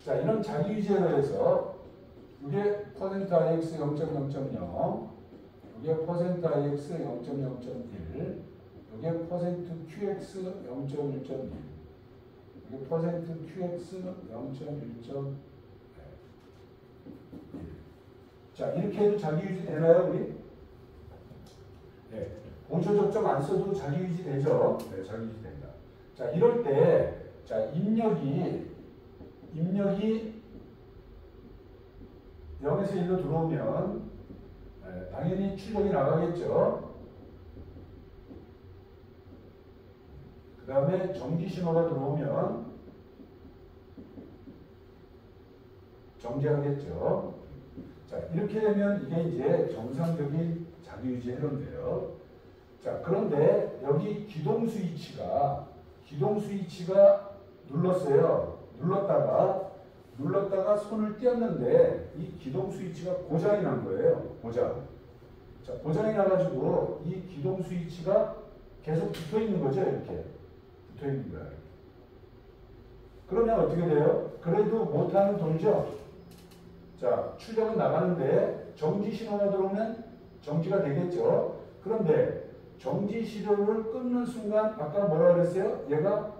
자, 이런 자기유지 회로에서 이게 %ix 0.0.0, 이게 %ix 0.0.1, 이게 %qx 0.1.1, 이게 %qx 0.1.1. 자, 이렇게 해도 자기유지 되나요, 우리? 네. 보조 적정 안 써도 자기유지 되죠? 네, 자기유지 됩니다. 자, 이럴 때, 자, 입력이 0에서 1로 들어오면, 네, 당연히 출력이 나가겠죠? 그 다음에 정지 신호가 들어오면, 정지하겠죠? 자, 이렇게 되면 이게 이제 정상적인 자기유지 회로인데요. 자, 그런데 여기 기동 스위치가 눌렀어요. 눌렀다가 손을 떼었는데 이 기동 스위치가 고장이 난 거예요. 고장. 자, 고장이 나가지고 이 기동 스위치가 계속 붙어 있는 거죠. 이렇게. 붙어 있는 거예요. 그러면 어떻게 돼요? 그래도 모터는 돌죠. 자, 출력은 나가는데 정지 신호가 들어오면 정지가 되겠죠. 그런데 정지 신호를 끊는 순간 아까 뭐라 그랬어요? 얘가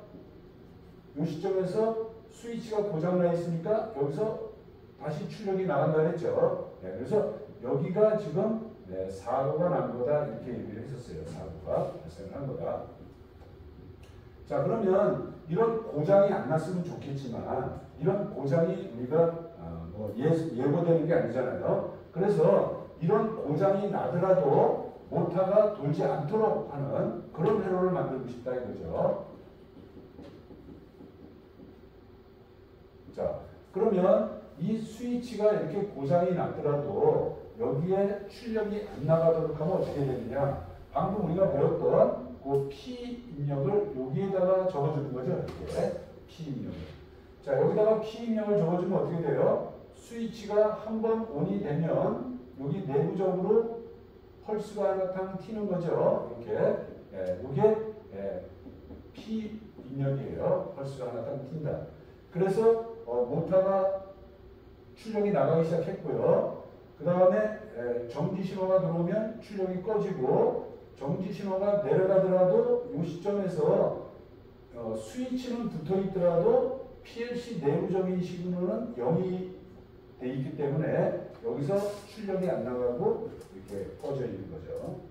이 시점에서 스위치가 고장나 있으니까 여기서 다시 출력이 나간다 그랬죠. 네, 그래서 여기가 지금 네, 사고가 난 거다 이렇게 얘기를 했었어요. 사고가 발생한 거다. 자, 그러면 이런 고장이 안 났으면 좋겠지만 이런 고장이 우리가 예고되는 게 아니잖아요. 그래서 이런 고장이 나더라도 모터가 돌지 않도록 하는 그런 회로를 만들고 싶다 이거죠. 자, 그러면 이 스위치가 이렇게 고장이 났더라도 여기에 출력이 안 나가도록 하면 어떻게 되느냐? 방금 우리가 배웠던 그 P 입력을 여기에다가 적어주는 거죠. 이렇게 P 입력을. 자, 여기다가 P 입력을 적어주면 어떻게 돼요? 스위치가 한번 온이 되면 여기 내부적으로 펄스가 하나탕 튀는 거죠. 이렇게. 이게 P 입력이에요. 펄스가 하나탕 튄다. 그래서 모터가 출력이 나가기 시작했고요. 그 다음에 정지 신호가 들어오면 출력이 꺼지고 정지 신호가 내려가더라도 이 시점에서 스위치는 붙어 있더라도 PLC 내부적인 시그널은 0이 돼 있기 때문에 여기서 출력이 안 나가고 이렇게 꺼져 있는 거죠.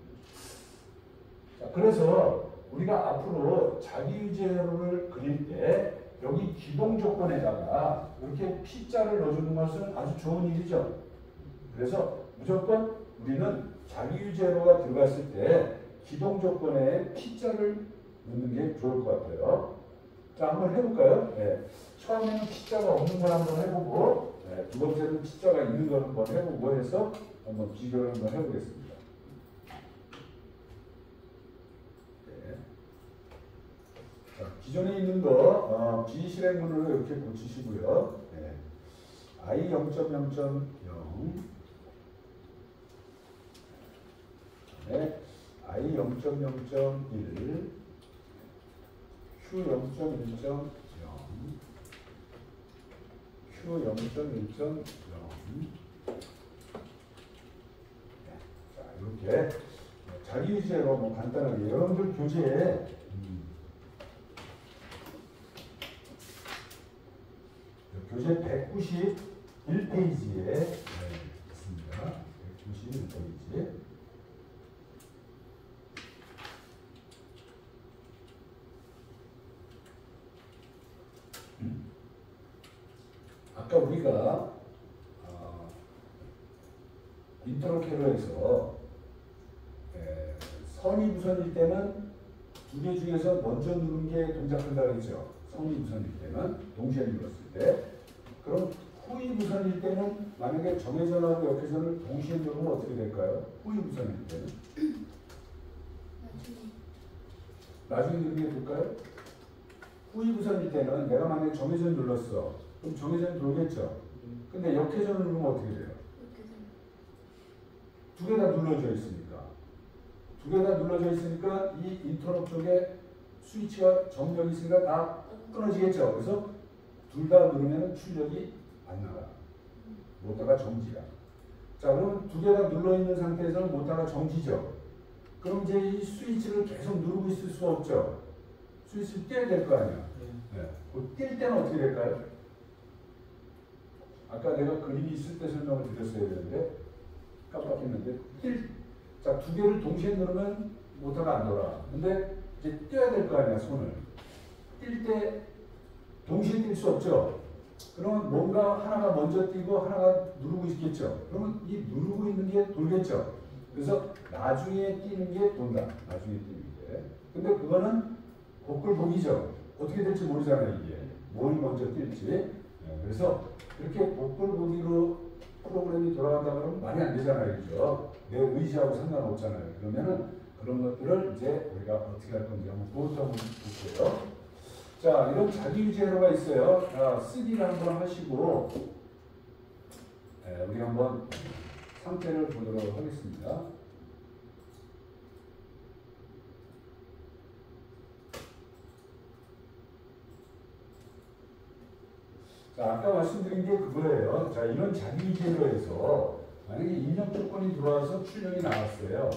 자, 그래서 우리가 앞으로 자기유지회로를 그릴 때 여기 기동 조건에다가 이렇게 P자를 넣어주는 것은 아주 좋은 일이죠. 그래서 무조건 우리는 자기유지회로가 들어갔을 때 기동 조건에 P자를 넣는 게 좋을 것 같아요. 자, 한번 해볼까요? 네. 처음에는 P자가 없는 걸 한번 해보고 두 번째는 P자가 있는 걸 한번 해보고 해서 한번 비교를 한번 해보겠습니다. 네. 자, 기존에 있는 거 비실행문으로 이렇게 고치시고요. 네. I 0.0.0 네. I 0.0.1 Q 0.1.0 Q 0.1.0 자, 이렇게 자기유지로 뭐 간단하게 여러분들 교재에 교재 191페이지에 있습니다. 191페이지. 아까 우리가 인터로케러에서 선의무선일 때는 두 개 중에서 먼저 누른 게 동작한다고 했죠. 선의무선일 때는 동시에 눌렀을 때. 그럼 후의무선일 때는 만약에 정회전하고 역회전을 동시에 누르면 어떻게 될까요? 후의무선일 때는 나중에 누르는 게 될까요? 후의무선일 때는 내가 만약에 정회전 눌렀어. 그럼 정회전이 돌겠죠. 근데 역회전을 누르면 어떻게 돼요? 두 개 다 눌러져 있으니까. 두 개 다 눌러져 있으니까 이 인터럽 쪽에 스위치가 정력이 있으니까 다 끊어지겠죠. 그래서 둘 다 누르면 출력이 안 나가. 모터가 정지야. 자, 그러면 두 개 다 눌러 있는 상태에서는 모터가 정지죠. 그럼 이제 이 스위치를 계속 누르고 있을 수가 없죠. 스위치를 떼야 될 거 아니야. 네. 뗄 때는 어떻게 될까요? 아까 내가 그림이 있을 때 설명을 드렸어야 되는데 깜빡했는데 자, 두 개를 동시에 누르면 모터가 안 돌아. 근데 이제 떼야 될 거 아니야, 손을. 뗄 때 동시에 뗄 수 없죠. 그러면 뭔가 하나가 먼저 뛰고 하나가 누르고 있겠죠. 그러면 이 누르고 있는 게 돌겠죠. 그래서 나중에 뛰는 게 돈다. 나중에 뛰는 게. 근데 그거는 복불복이죠. 어떻게 될지 모르잖아요, 이게. 뭘 먼저 뛸지. 네, 그래서 그렇게 복불복이로 프로그램이 돌아간다 그러면 말이 안 되잖아요, 그죠? 내 의지하고 상관없잖아요. 그러면은 그런 것들을 이제 우리가 어떻게 할 건지 한번 그것도 한번 볼게요. 자, 이런 자기유지 에러가 있어요. 자, 쓰기를 한번 하시고, 우리 한번 상태를 보도록 하겠습니다. 자, 아까 말씀드린 게 그거예요. 자, 이런 자기유지 에러에서 만약에 입력 조건이 들어와서 출력이 나왔어요.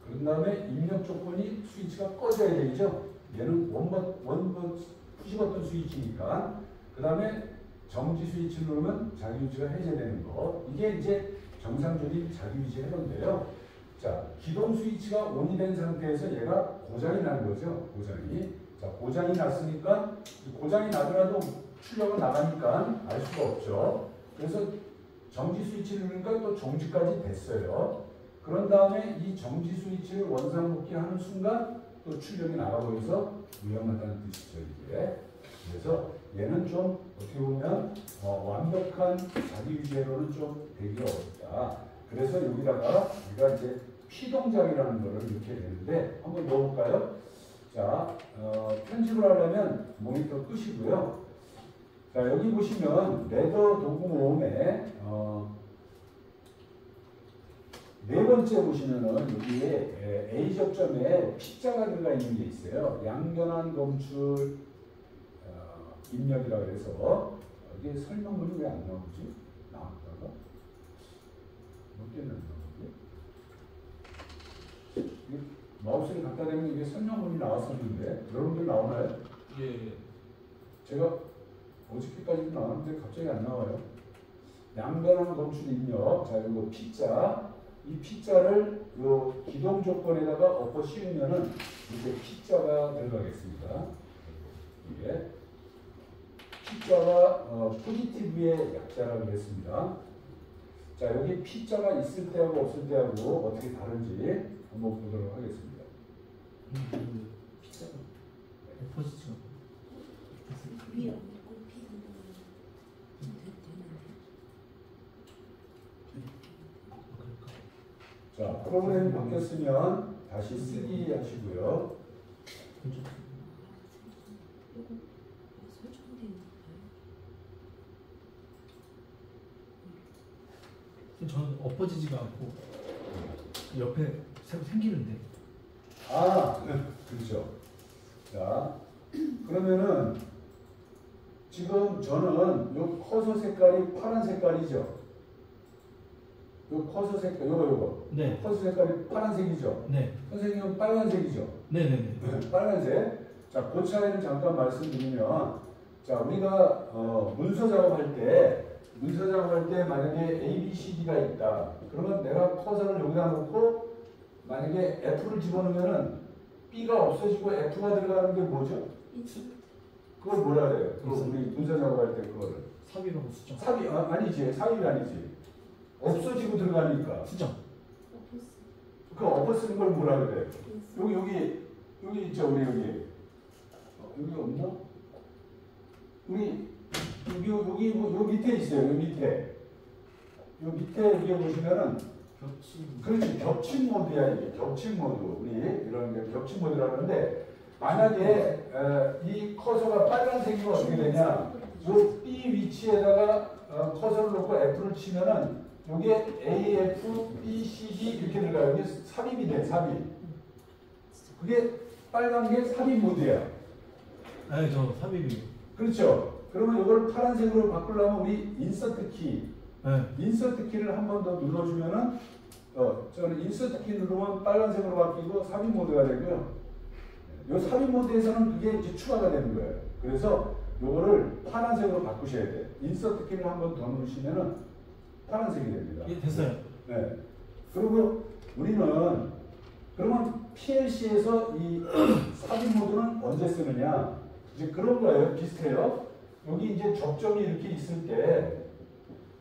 그런 다음에 입력 조건이 스위치가 꺼져야 되죠. 얘는 푸시 버튼 스위치니까. 그 다음에 정지 스위치를 누르면 자기유지가 해제되는 거. 이게 이제 정상적인 자기유지 에러인데요. 자, 기동 스위치가 온이 된 상태에서 얘가 고장이 나는 거죠. 고장이. 자, 고장이 났으니까 고장이 나더라도 출력은 나가니까 알 수가 없죠. 그래서 정지 스위치를 누르니까 또 정지까지 됐어요. 그런 다음에 이 정지 스위치를 원상복귀하는 순간 또 출력이 나가버려서 위험하다는 뜻이죠, 이게. 그래서 얘는 좀 어떻게 보면 완벽한 자기유지 에러는 좀 되기 어렵다. 그래서 여기다가 우리가 이제 피동작이라는 거를 이렇게 되는데 한번 넣어볼까요? 자, 편집을 하려면 모니터 끄시고요. 자, 여기 보시면 레더 도구 모음에 네 번째 보시면은 여기에 A 접점에 P자가 들어가 있는 게 있어요. 양변환 검출 입력이라고 해서 이게 설명문이 왜 안 나오지? 나왔다가 몇 개는 안 나오지? 마우스를 갖다 대면 이게 설명문이 나왔었는데 여러분들 나오나요? 예. 제가 어저께까지도 나왔는데 갑자기 안 나와요. 양변환 검출 입력. 자, 이거 P자. 이 P자를 요 기동 조건에다가 엎어 씌우면은 이제 P자가 들어가겠습니다. 이게 P자가 포지티브의 약자라고 했습니다. 자, 여기 P자가 있을 때하고 없을 때하고 어떻게 다른지 한번 보도록 하겠습니다. 피자가 포지티브. 위에 없고 피는 자, 프로그램이 바뀌었으면 다시 쓰기 하시고요. 저는 엎어지지가 않고 옆에 새로 생기는데. 아, 그렇죠. 자, 그러면은 지금 저는 요 커서 색깔이 파란 색깔이죠. 요 커서 색깔, 요거. 네. 커서 색깔이 파란색이죠. 네. 선생님은 빨간색이죠. 네네네. 빨간색. 자, 그 차이를 잠깐 말씀드리면, 자, 우리가 문서 작업할 때 만약에 A, B, C, D가 있다. 그러면 내가 커서를 여기다 놓고 만약에 F를 집어넣으면은 B가 없어지고 F가 들어가는 게 뭐죠? 그걸 뭐라 그래요? 그거 우리 문서 작업할 때 그거를. 삽입하고 수정. 삽입 아니지. 삽입이 아니지. 없어지고 들어가니까. 수정. 그 엎어쓰는 걸 뭐라 그래요? 여기 있죠, 우리 여기. 여기 없나? 여기 요 밑에 있어요. 요 밑에 여기 보시면은 겹침. 그렇지, 겹침 모드야. 이게 겹침 모드. 우리 이런 게 겹침 모드라고 하는데, 만약에 이 커서가 빨간색이면 어떻게 되냐? 요 B 위치에다가 커서를 놓고 F를 치면은 요게 A, F, B, C, D 이렇게 들어가요. 이게 삽입이 돼, 삽입. 그게 빨간 게 삽입 모드야. 저 삽입이. 그렇죠. 그러면 이걸 파란색으로 바꾸려면 우리 인서트 키, 네. 인서트 키를 한 번 더 눌러주면은 저는 인서트 키 누르면 빨간색으로 바뀌고 삽입 모드가 되고요. 이 삽입 모드에서는 그게 이제 추가가 되는 거예요. 그래서 요거를 파란색으로 바꾸셔야 돼요. 인서트 키를 한 번 더 누르시면은 파란색이 됩니다. 예, 됐어요. 네. 그리고 우리는 그러면 PLC에서 이 삽입 모드는 언제 쓰느냐? 이제 그런 거예요. 비슷해요. 여기 이제 접점이 이렇게 있을 때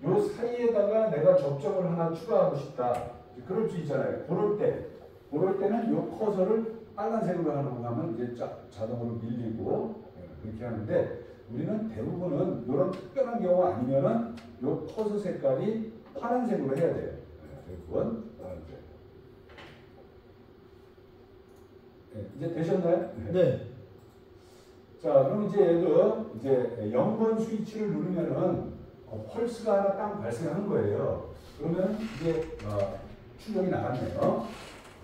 요 사이에다가 내가 접점을 하나 추가하고 싶다. 그럴 수 있잖아요. 그럴 때는 요 커서를 빨간색으로 하려고 하면 이제 자동으로 밀리고 그렇게 하는데 우리는 대부분은 이런 특별한 경우 아니면은 요 커서 색깔이 파란색으로 해야 돼요. 대부분 파란색. 이제 되셨나요? 네. 자, 그럼 이제 얘도 이제 0번 스위치를 누르면은 펄스가 하나 딱 발생하는 거예요. 그러면 이제 출력이 나갔네요.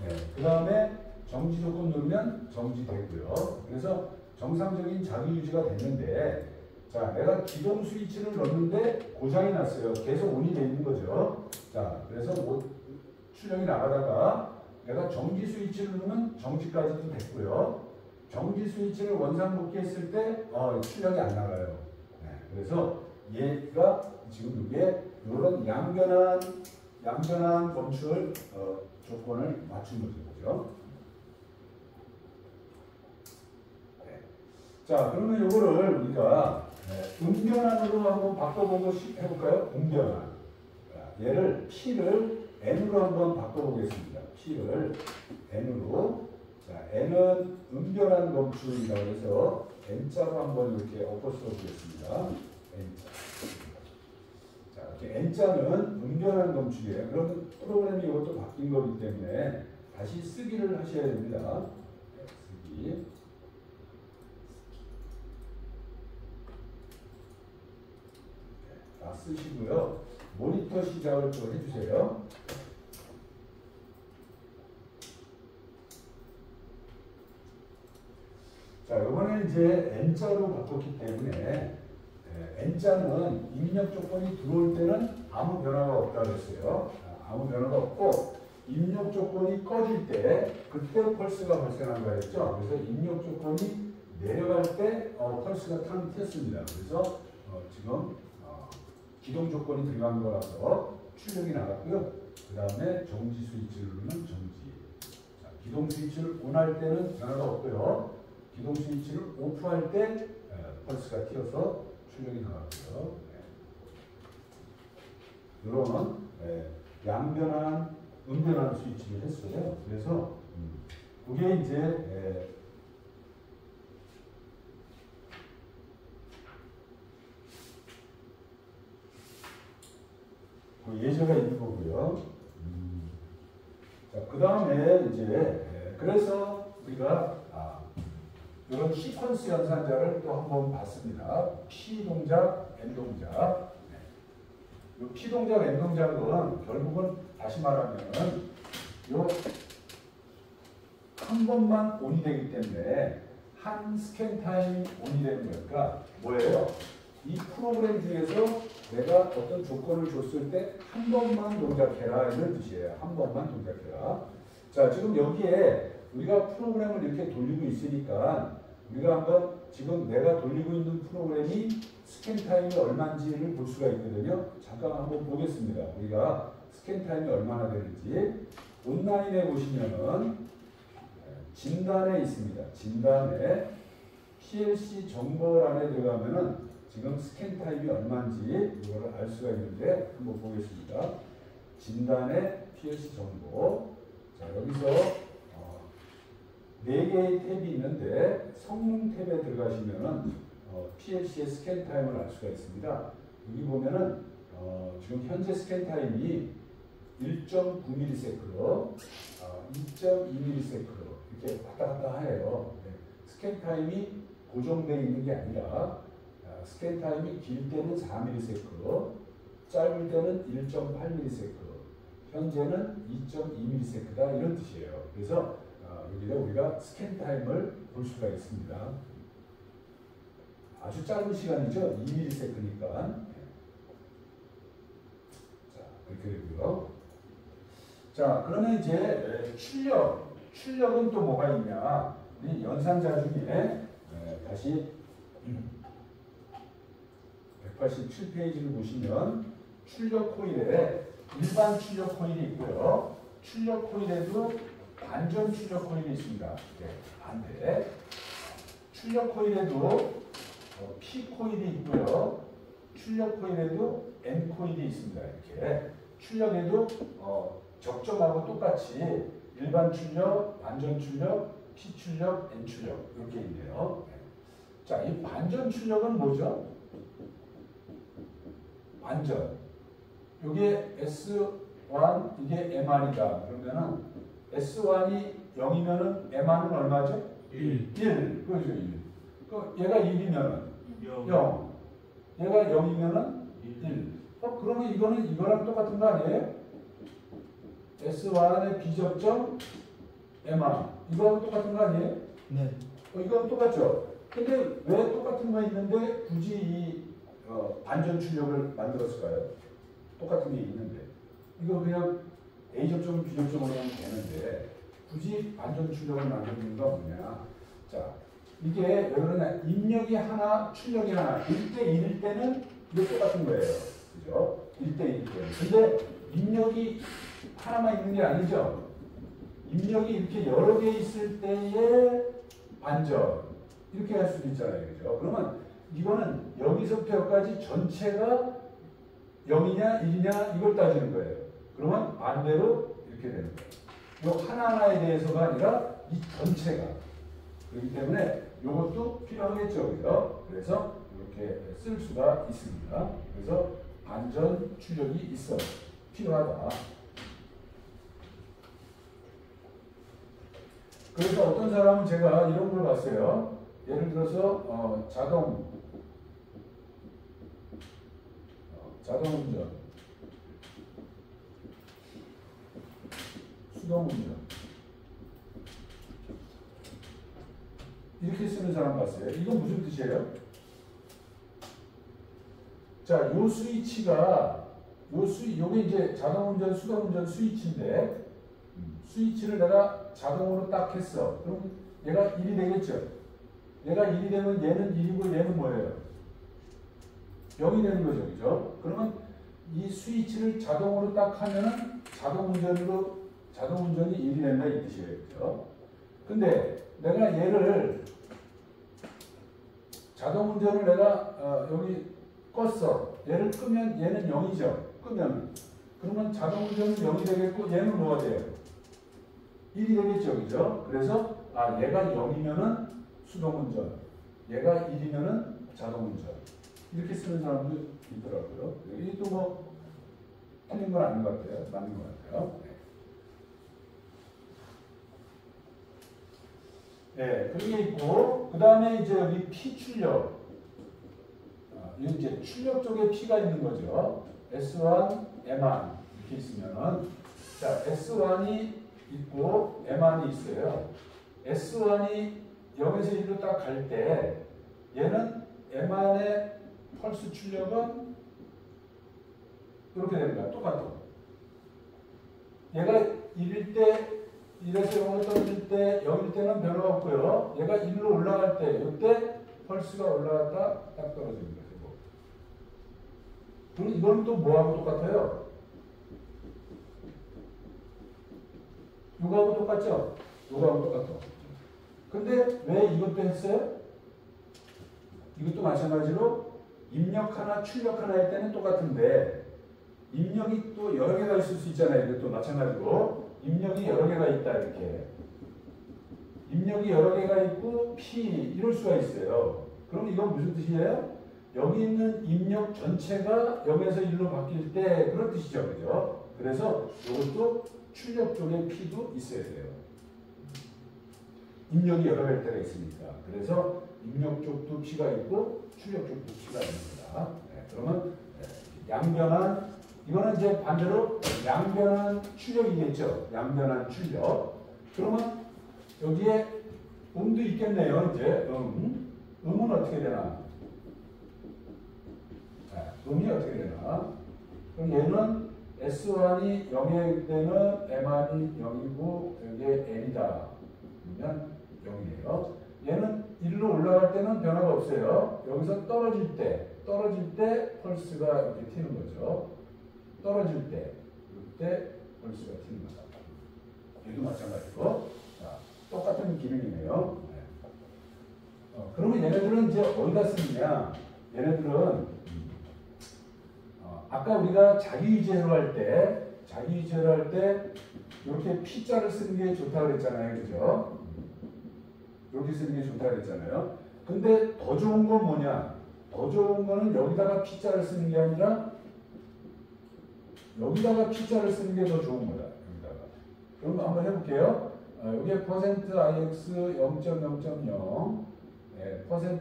네, 그 다음에 정지 조건 누르면 정지되고요. 그래서 정상적인 자기 유지가 됐는데, 자, 내가 기동 스위치를 넣는데 고장이 났어요. 계속 온이 돼 있는 거죠. 자, 그래서 출력이 나가다가 내가 정지 스위치를 누르면 정지까지도 됐고요. 정지 스위치를 원상복귀했을 때 출력이 안 나가요. 네, 그래서 얘가 지금 이게 이런 양변한 검출 조건을 맞춘 거죠. 네. 자, 그러면 이거를 우리가 음변환으로 한번 바꿔보고 해볼까요? 음변환. 얘를 P를 N으로 한번 바꿔보겠습니다. P를 N으로. 자, N은 음변환 검출이라고 해서 N자로 한번 이렇게 엎어 써보겠습니다. N자. 자, 이렇게 N자는 음변환 검출이에요. 그러면 프로그램이 이것도 바뀐 거기 때문에 다시 쓰기를 하셔야 됩니다. 네, 쓰기. 다 쓰시고요. 모니터 시작을 또 해주세요. 자, 이번에 이제 N자로 바꿨기 때문에 N자는 입력 조건이 들어올 때는 아무 변화가 없다고 했어요. 아무 변화가 없고 입력 조건이 꺼질 때 그때 펄스가 발생한다 했죠. 그래서 입력 조건이 내려갈 때 펄스가 탕 튀었습니다. 그래서 지금 기동 조건이 들어간 거라서 출력이 나갔고요. 그 다음에 정지 스위치를 누르면 정지. 자, 기동 스위치를 ON할 때는 변화가 없고요. 기동 스위치를 오프할 때 펄스가 튀어서 출력이 나갔고요. 이런 양변환, 음변환 스위치를 했어요. 그래서 그게 이제 예제가 있는 거고요. 자, 그 다음에 이제 그래서 우리가 이런 시퀀스 연산자를 또 한번 봤습니다. P 동작, N 동작. 이 P 동작, N 동작은 결국은 다시 말하면은 요 한 번만 온이 되기 때문에 한 스캔 타임이 온이 되는 거니까 뭐예요? 이 프로그램 중에서 내가 어떤 조건을 줬을 때 한 번만 동작해라 이런 뜻이에요. 한 번만 동작해라. 자, 지금 여기에 우리가 프로그램을 이렇게 돌리고 있으니까 우리가 한번 지금 내가 돌리고 있는 프로그램이 스캔 타임이 얼마인지를 볼 수가 있거든요. 잠깐 한번 보겠습니다. 우리가 스캔 타임이 얼마나 되는지 온라인에 보시면은 진단에 있습니다. 진단에 PLC 정보란에 들어가면은 지금 스캔 타임이 얼마인지 이거를 알 수가 있는데 한번 보겠습니다. 진단에 PLC 정보. 자, 여기서 4개의 탭이 있는데 성능 탭에 들어가시면은 PLC의 스캔 타임을 알 수가 있습니다. 여기 보면은 지금 현재 스캔 타임이 1.9ms, 2.2ms 이렇게 왔다 갔다 해요. 스캔 타임이 고정되어 있는 게 아니라 스캔 타임이 길 때는 4ms, 짧을 때는 1.8ms, 현재는 2.2ms다 이런 뜻이에요. 그래서 여기다 우리가 스캔 타임을 볼 수가 있습니다. 아주 짧은 시간이죠. 2ms니까. 이렇게 되고요. 자, 그러면 이제 출력은 또 뭐가 있냐? 우리 연산자 중에 다시 187페이지를 보시면 출력 코일에 일반 출력 코일이 있고요. 출력 코일에도 반전 출력 코일이 있습니다. 네, 반대. 출력 코일에도 P 코일이 있고요. 출력 코일에도 N 코일이 있습니다. 이렇게 출력에도 적점하고 똑같이 일반 출력, 반전 출력, P 출력, N 출력 이렇게 있네요. 자, 이 반전 출력은 뭐죠? 반전. 이게 S1, 이게 M1이다. 그러면은 S1이 0이면은 M1은 얼마죠? 1. 1. 그렇죠, 1. 얘가 1이면은 0. 얘가 0이면은 1. 그러면 이거는 이거랑 똑같은 거 아니에요? S1의 비접점 M1. 이거랑 똑같은 거 아니에요? 네. 이거랑 똑같죠? 근데 왜 똑같은 거 있는데 굳이 이 반전 출력을 만들었을까요? 똑같은 게 있는데. 이거 그냥 A접점, B접점으로 하면 되는데 굳이 반전 출력을 만드는 이유가 뭐냐? 자, 이게 여러분 입력이 하나, 출력이 하나. 1대1일 때는 이게 똑같은 거예요. 그죠? 1대1일 때는. 근데 입력이 하나만 있는 게 아니죠. 입력이 이렇게 여러 개 있을 때의 반전. 이렇게 할 수도 있잖아요. 그죠? 그러면 이거는 여기서부터 여기까지 전체가 0이냐 1이냐 이걸 따지는 거예요. 그러면 반대로 이렇게 되는 거예요. 이 하나하나에 대해서가 아니라 이 전체가. 그렇기 때문에 이것도 필요하겠죠. 그죠? 그래서 이렇게 쓸 수가 있습니다. 그래서 반전 출력이 있어. 필요하다. 그래서 어떤 사람은 제가 이런 걸 봤어요. 예를 들어서 자동운전, 수동운전 이렇게 쓰는 사람 봤어요. 이건 무슨 뜻이에요? 자, 요 스위치가 요게 이제 자동운전, 수동운전 스위치인데 스위치를 내가 자동으로 딱 했어. 그럼 얘가 1이 되겠죠? 얘가 1이 되면 얘는 1이고 얘는 뭐예요? 0이 되는 거죠. 그죠? 그러면 이 스위치를 자동으로 딱 하면은 자동운전이 1이 된다 이 뜻이에요. 그죠? 근데 내가 얘를 자동운전을 내가 여기 껐어. 얘를 끄면 얘는 0이죠. 끄면. 그러면 자동운전은 0이 되겠고 얘는 뭐가 돼요? 1이 되겠죠. 그죠? 그래서 얘가 0이면은 수동운전, 얘가 1이면은 자동운전. 이렇게 쓰는 사람도 있더라고요. 이게 또 뭐 틀린 건 아닌 것 같아요. 맞는 것 같아요. 네, 그런 게 있고, 그 다음에 이제 여기 P 출력. 이건 이제 출력 쪽에 P가 있는 거죠. S1, M1 이렇게 있으면은, 자, S1이 있고 M1이 있어요. S1이 0에서 1로 딱 갈 때, 얘는 M1의 펄스 출력은 이렇게 됩니다. 똑같아. 얘가 1일 때, 1에서 0으로 떨어질 때, 0일 때는 별로 없고요. 얘가 1로 올라갈 때, 이때 펄스가 올라갔다 딱 떨어집니다. 그리고 이건 또 뭐하고 똑같아요? 이거하고 똑같죠? 이거하고 똑같죠? 근데 왜 이것도 했어요? 이것도 마찬가지로 입력 하나, 출력 하나 할 때는 똑같은데 입력이 또 여러 개가 있을 수 있잖아요. 이것도 마찬가지로 입력이 여러 개가 있다 이렇게 입력이 여러 개가 있고 P 이럴 수가 있어요. 그럼 이건 무슨 뜻이에요? 여기 있는 입력 전체가 0에서 1로 바뀔 때 그런 뜻이죠. 그죠? 그래서 이것도 출력 쪽에 P도 있어야 돼요. 입력이 여러 개일 때가 있으니까. 그래서 입력 쪽도 P가 있고 출력 쪽도 P가 있습니다. 네, 그러면 양변한 이거는 이제 반대로 양변한 출력이겠죠. 양변한 출력. 그러면 여기에 음도 있겠네요. 이제 음은 어떻게 되나? 음이 어떻게 되나? 그럼 얘는 S1이 0일 때는 M1이 0이고 여기에 N이다. 그러면 0이에요. 얘는 1로 올라갈 때는 변화가 없어요. 여기서 떨어질 때 펄스가 이렇게 튀는 거죠. 떨어질 때, 이때 펄스가 튀는 거다. 얘도 마찬가지고. 자, 똑같은 기능이네요. 네. 그러면 얘네들은 이제 어디다 쓰느냐? 얘네들은 아까 우리가 자기유제로 할 때 이렇게 P자를 쓰는 게 좋다 그랬잖아요. 그죠? 이렇게 쓰는 게 좋다 그랬잖아요. 근데 더 좋은 건 뭐냐? 더 좋은 거는 여기다가 P자를 쓰는 게 아니라 여기다가 P자를 쓰는 게 더 좋은 거다. 여기다가. 그럼 한번 해볼게요. 여기에 %ix 0.0.0 %mx0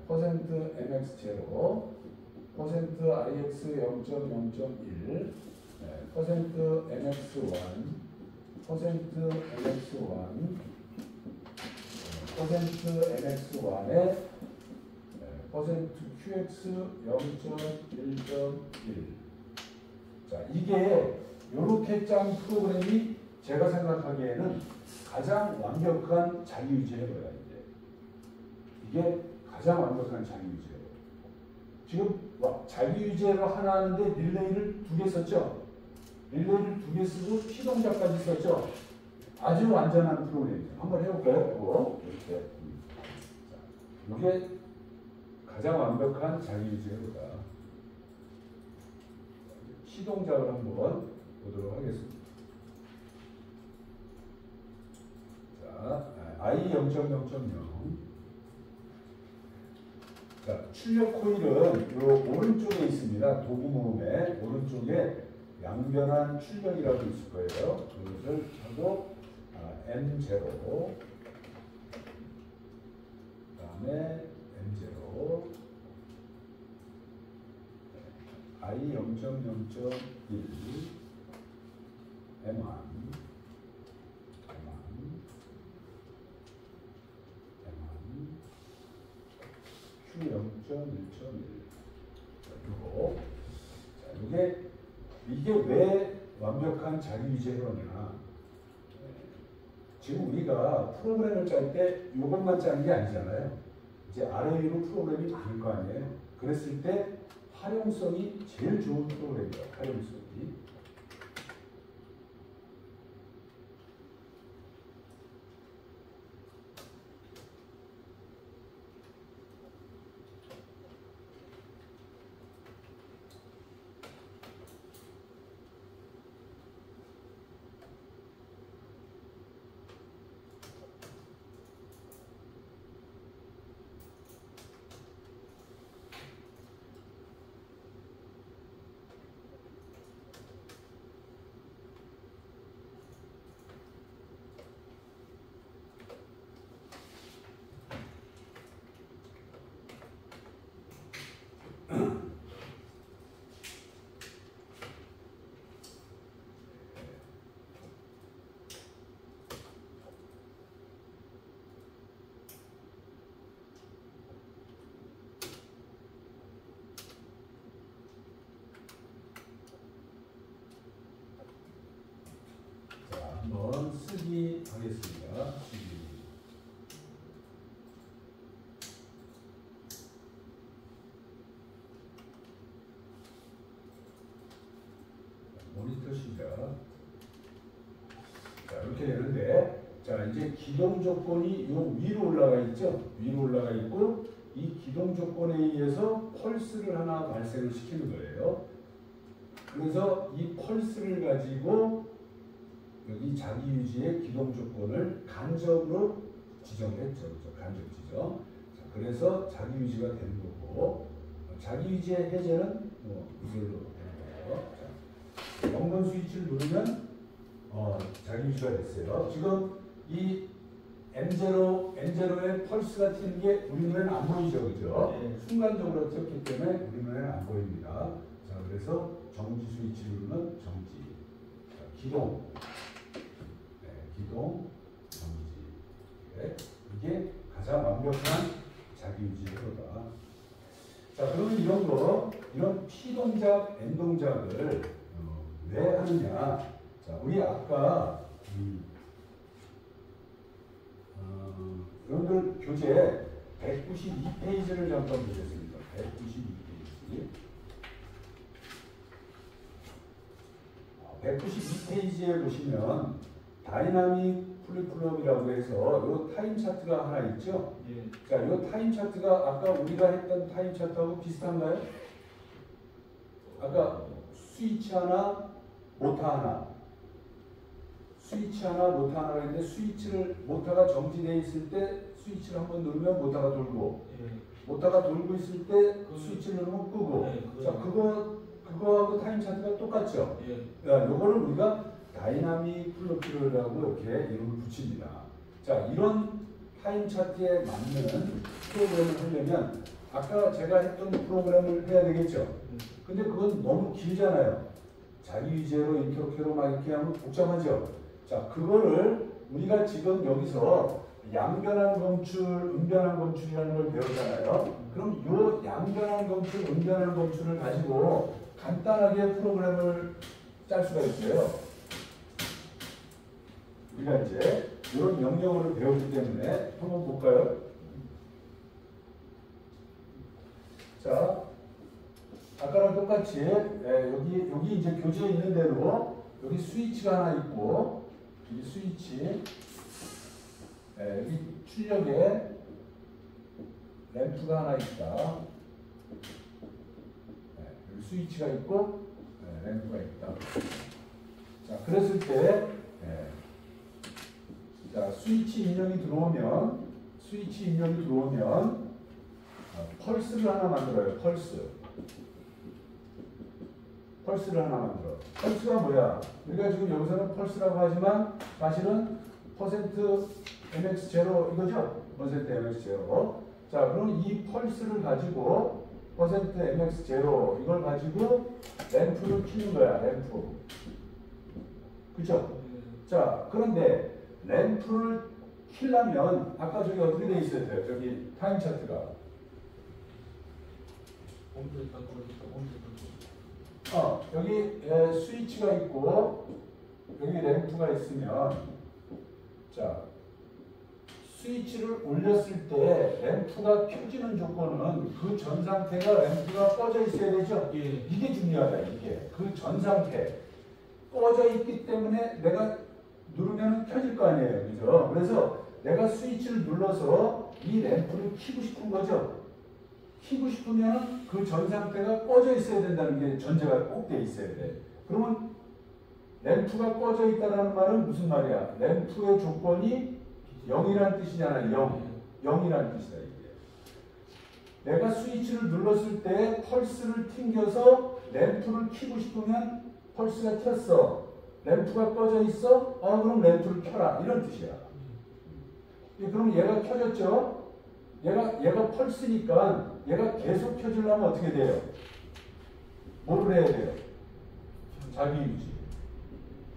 %mx0 %ix 0.0.1 %mx1 %mx1에 %qx 0.1.1. 자, 이게 이렇게 짠 프로그램이 제가 생각하기에는 가장 완벽한 자기유지의 거야. 이게 가장 완벽한 자기유지예요. 지금 자기유지로 하나 하는데 릴레이를 2개 썼죠. 릴레이를 2개 쓰고 피동작까지 썼죠. 아주 완전한 프로그램이죠. 한번 해볼까요? 이렇게. 이게 가장 완벽한 자기유지로다. 시동작을 한번 보도록 하겠습니다. 자, I 0.0.0. 자, 출력 코일은 이 오른쪽에 있습니다. 도구 모음의 오른쪽에 양변한 출력이라고 있을 거예요. 그것을 하고 M0, 그다음에 M0, I 0.0.1, M1, Q 0.1.1. 이거. 자, 이게 왜 완벽한 자기유지의 거냐? 지금 우리가 프로그램을 짤 때 이것만 짜는 게 아니잖아요. 이제 아래 위로 프로그램이 많을 거 아니에요. 그랬을 때 활용성이 제일 좋은 프로그램이에요. 활용성이. 한번 쓰기 하겠습니다. 쓰기. 모니터 시작. 자, 이렇게 되는데, 자, 이제 기동 조건이 요 위로 올라가 있죠? 위로 올라가 있고, 이 기동 조건에 의해서 펄스를 하나 발생을 시키는 거예요. 그래서 이 펄스를 가지고 여기 자기유지의 기동 조건을 간접으로 지정했죠. 그렇죠? 간접 지정. 자, 그래서 자기유지가 되는 거고, 자기유지의 해제는 이걸로 되는 거예요. 자, 0번 스위치를 누르면 자기유지가 됐어요. 지금 이 M0의 펄스가 튀는 게 우리 눈에는 안 보이죠. 그죠? 네. 순간적으로 튀었기 때문에 우리 눈에는 안 보입니다. 자, 그래서 정지 스위치를 누르면 정지. 자, 기동. 기동, 정지. 네. 이게 가장 완벽한 자기유지의 거다. 자, 그러면 이런 거, 이런 P 동작, N 동작을 왜 하느냐? 자, 우리 아까 여러분들 교재 192페이지를 잠깐 보겠습니다. 192페이지. 192페이지에 보시면 다이나믹 플립플롭이라고 해서 요 타임 차트가 하나 있죠? 예. 자, 요 타임 차트가 아까 우리가 했던 타임 차트하고 비슷한가요? 아까 스위치 하나, 모터 하나. 스위치 하나, 모터 하나 했는데 스위치를 모터가 정지되어 있을 때 스위치를 한번 누르면 모터가 돌고 예. 모터가 돌고 있을 때 스위치를 누르면 끄고 네, 자, 그거하고 타임 차트가 똑같죠? 예. 야, 요거를 우리가 다이나믹 플로피라고 이렇게 이름을 붙입니다. 자, 이런 타임 차트에 맞는 프로그램을 하려면 아까 제가 했던 프로그램을 해야 되겠죠? 근데 그건 너무 길잖아요. 자기위제로 인터로케로 막 이렇게 하면 복잡하죠? 자, 그거를 우리가 지금 여기서 양변환 검출, 음변환 검출이라는 걸 배우잖아요. 그럼 요 양변환 검출, 음변환 검출을 가지고 간단하게 프로그램을 짤 수가 있어요. 우리가 이제 이런 명령어를 배우기 때문에 한번 볼까요? 자, 아까랑 똑같이 여기 이제 교재에 있는 대로 여기 스위치가 하나 있고 이 스위치 여기 출력에 램프가 하나 있다. 여기 스위치가 있고 램프가 있다. 자, 그랬을 때 자, 스위치 입력이 들어오면 펄스를 하나 만들어요. 펄스를 하나 만들어. 펄스가 뭐야? 우리가 지금 여기서는 펄스라고 하지만 사실은 퍼센트 mx0 이거죠? 퍼센트 mx0. 자, 그럼 이 펄스를 가지고 퍼센트 mx0 이걸 가지고 램프를 켜는 거야. 램프. 그죠? 자, 그런데 램프를 켜려면 아까 저기 어떻게 돼 있어야 돼요? 저기 타임 차트가. 여기 스위치가 있고 여기 램프가 있으면 자, 스위치를 올렸을 때 램프가 켜지는 조건은 그 전 상태가 램프가 꺼져 있어야 되죠? 예. 이게 중요하다. 이게 그 전 상태 꺼져 있기 때문에 내가 누르면 켜질 거 아니에요, 그죠? 그래서 내가 스위치를 눌러서 이 램프를 켜고 싶은 거죠. 켜고 싶으면 그 전 상태가 꺼져 있어야 된다는 게 전제가 꼭 돼 있어야 돼. 그러면 램프가 꺼져 있다는 말은 무슨 말이야? 램프의 조건이 0이란 뜻이잖아. 0이란 뜻이다 이게. 내가 스위치를 눌렀을 때 펄스를 튕겨서 램프를 켜고 싶으면 펄스가 켰어. 램프가 꺼져 있어? 그럼 램프를 켜라. 이런 뜻이야. 그럼 얘가 켜졌죠? 얘가 펄스니까 얘가 계속 켜주려면 어떻게 돼요? 뭐를 해야 돼요? 자기유지.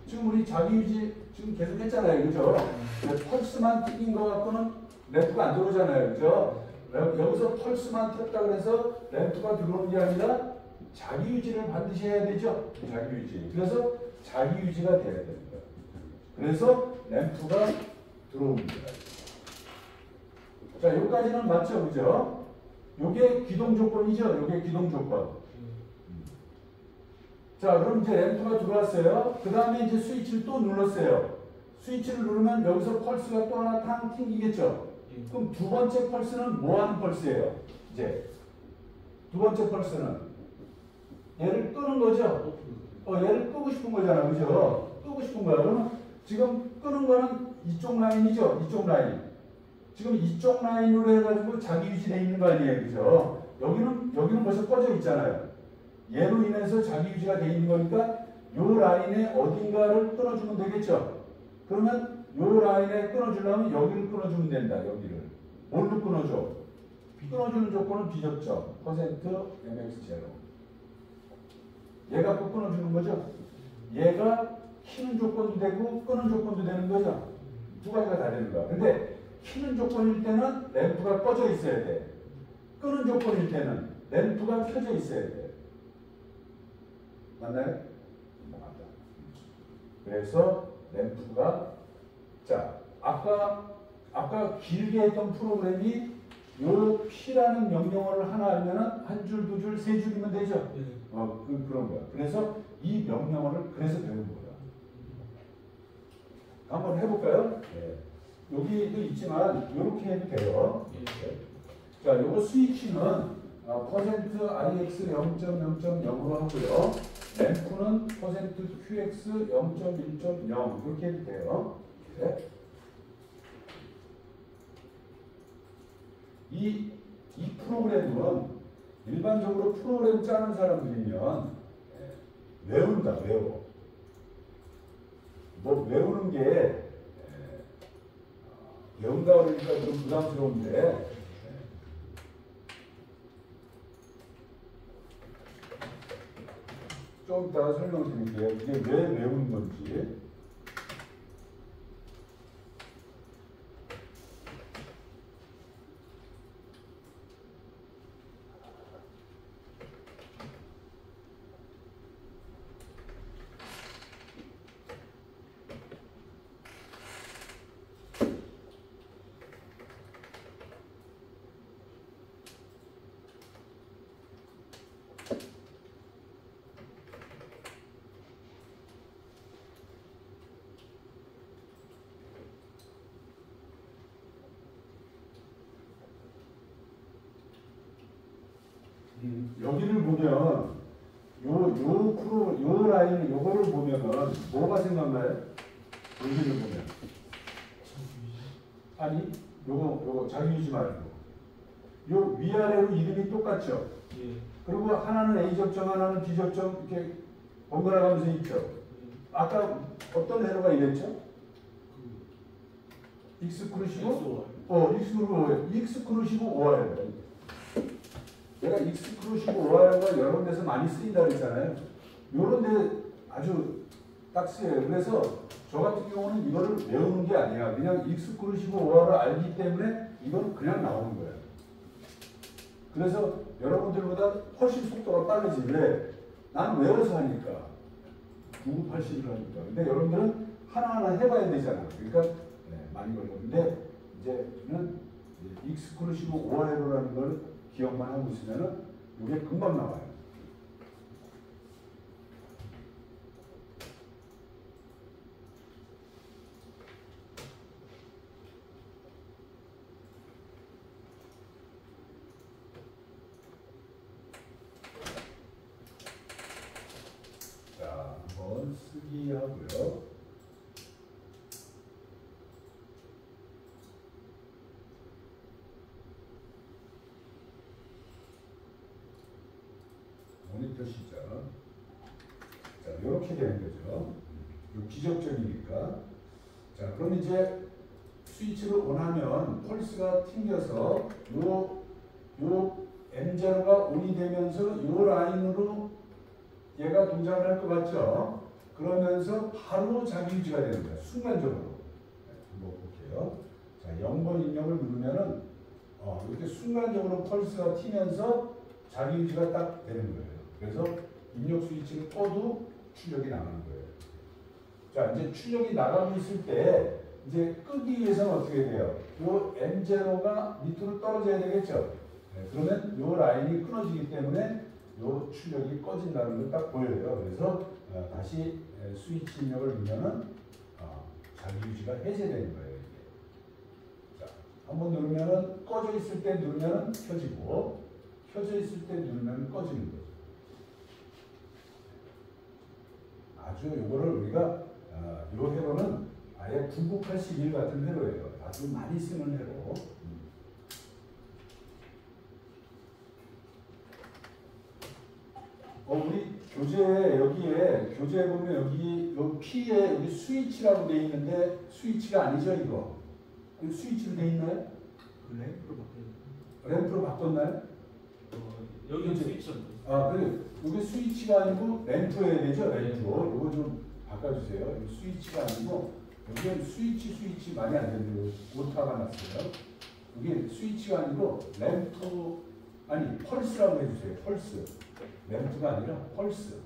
지금 우리 자기유지 지금 계속 했잖아요. 그죠? 펄스만 튕긴 거 갖고는 램프가 안 들어오잖아요. 그죠? 여기서 펄스만 켰다 그래서 램프가 들어오는 게 아니라 자기유지를 반드시 해야 되죠? 자기유지. 그래서 자기유지가 돼야 됩니다. 그래서 램프가 들어옵니다. 자, 여기까지는 맞죠? 그죠? 요게 기동 조건이죠? 요게 기동 조건. 자, 그럼 이제 램프가 들어왔어요. 그 다음에 이제 스위치를 또 눌렀어요. 스위치를 누르면 여기서 펄스가 또 하나 탕 튕기겠죠? 그럼 두 번째 펄스는 뭐 하는 펄스예요? 이제 두 번째 펄스는 얘를 끄는 거죠? 얘를 끄고 싶은 거잖아. 그죠? 끄고 싶은 거야. 그러면 지금 끄는 거는 이쪽 라인이죠? 이쪽 라인. 지금 이쪽 라인으로 해가지고 자기 유지되어 있는 거 아니에요. 그죠? 여기는 벌써 꺼져 있잖아요. 얘로 인해서 자기 유지가 되어 있는 거니까 요 라인에 어딘가를 끊어주면 되겠죠? 그러면 요 라인에 끊어주려면 여기를 끊어주면 된다. 여기를. 뭘로 끊어줘? 끊어주는 조건은 비접점. 퍼센트 mx0. 얘가 꼭 끊어주는 거죠? 얘가 키는 조건도 되고 끄는 조건도 되는 거죠? 두 가지가 다 되는 거야. 근데 키는 조건일 때는 램프가 꺼져 있어야 돼. 끄는 조건일 때는 램프가 켜져 있어야 돼. 맞나요? 맞다. 그래서 램프가 자 아까 길게 했던 프로그램이 요 P라는 명령어를 하나 알면은 한 줄, 두 줄, 세 줄이면 되죠. 예. 그런 거야. 그래서 이 명령어를 그래서 배운 거야. 한번 해볼까요? 네. 여기도 있지만 이렇게 해도 돼요. 자, 요거 스위치는 %ix 0.0.0으로 하고요. 램프는 %qx 0.1.0 이렇게 해도 돼요. 네. 이 프로그램은 일반적으로 프로그램 짜는 사람들이면 외운다, 외워. 뭐 외우는 게 외운다 그러니까 좀 부담스러운데 좀 이따가 설명드릴게요. 이게 왜 외우는 건지. 여기를 보면 요 라인 요거를 보면은 뭐가 생각나요? 여기를 보면 아니 요거 자기유지 말고 요 위아래로 이름이 똑같죠? 예. 그리고 하나는 A 접점 하나는 B 접점 이렇게 번갈아 가면서 있죠? 아까 어떤 회로가 이랬죠? X 크루시고 X 크루시고 OR요. 내가 X 크루시고 OR가 여러 데서 많이 쓰인다고 했잖아요. 요런 데 아주 딱 쓰여요. 그래서 저 같은 경우는 이거를 외우는 게 아니야. 그냥 X 크루시고 OR을 알기 때문에 이건 그냥 나오는 거예요. 그래서 여러분들보다 훨씬 속도가 빠르지. 왜? 나는 외워서 하니까. 9980을 하니까. 근데 여러분들은 하나하나 해봐야 되잖아. 그러니까 많이 걸리는데 이제는 X 크루시고 OR라는 걸 기억만 하고 있으면은 이게 금방 나와요. 자, 한번 쓰기 하고요. 모니터 시작. 자, 이렇게 되는 거죠. 요 기적적이니까. 자, 그럼 이제 스위치를 온하면 펄스가 튕겨서 요 M0가 온이 되면서 요 라인으로 얘가 동작을 할 것 같죠? 그러면서 바로 자기 유지가 되는 거예요. 순간적으로. 한번 볼게요. 자, 0번 입력을 누르면은 이렇게 순간적으로 펄스가 튀면서 자기 유지가 딱 되는 거예요. 그래서 입력 스위치를 꺼도 출력이 나가는 거예요. 자, 이제 출력이 나가고 있을 때 이제 끄기 위해서는 어떻게 돼요? 요 M0가 밑으로 떨어져야 되겠죠? 그러면 요 라인이 끊어지기 때문에 요 출력이 꺼진다는 걸 딱 보여요. 그래서 다시 스위치 입력을 누르면은 자기 유지가 해제되는 거예요. 이게. 자, 한번 누르면은 꺼져 있을 때 누르면은 켜지고 켜져 있을 때 누르면 꺼지는 거죠. 아주 요거를 우리가 요 회로는 아예 9981 같은 회로예요. 아주 많이 쓰는 회로. 우리 교재 여기에 교재에 보면 여기 요 P에 여기 스위치라고 돼 있는데 스위치가 아니죠 이거? 스위치로 돼 있나요? 램프로 바뀌어요. 램프로 바꿨나요? 여기는 스위치입니다. 그래. 이게 스위치가 아니고 램프여야 되죠? 램프. 이거 좀 바꿔주세요. 이거 스위치가 아니고 여기는 스위치 많이 안 되는데 오타가 났어요. 이게 스위치가 아니고 램프 아니 펄스라고 해주세요. 펄스. 램프가 아니라 펄스.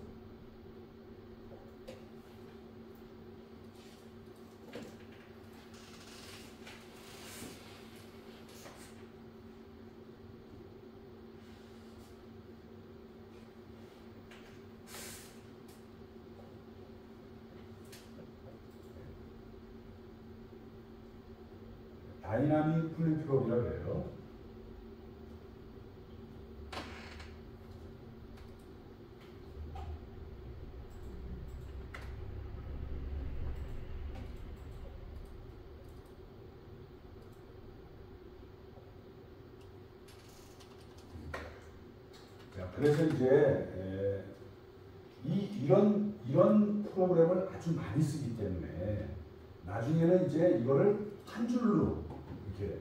다이나믹 플립프롭이라고 해요. 자, 그래서 이제 이런 프로그램을 아주 많이 쓰기 때문에 나중에는 이제 이거를 한 줄로 이렇게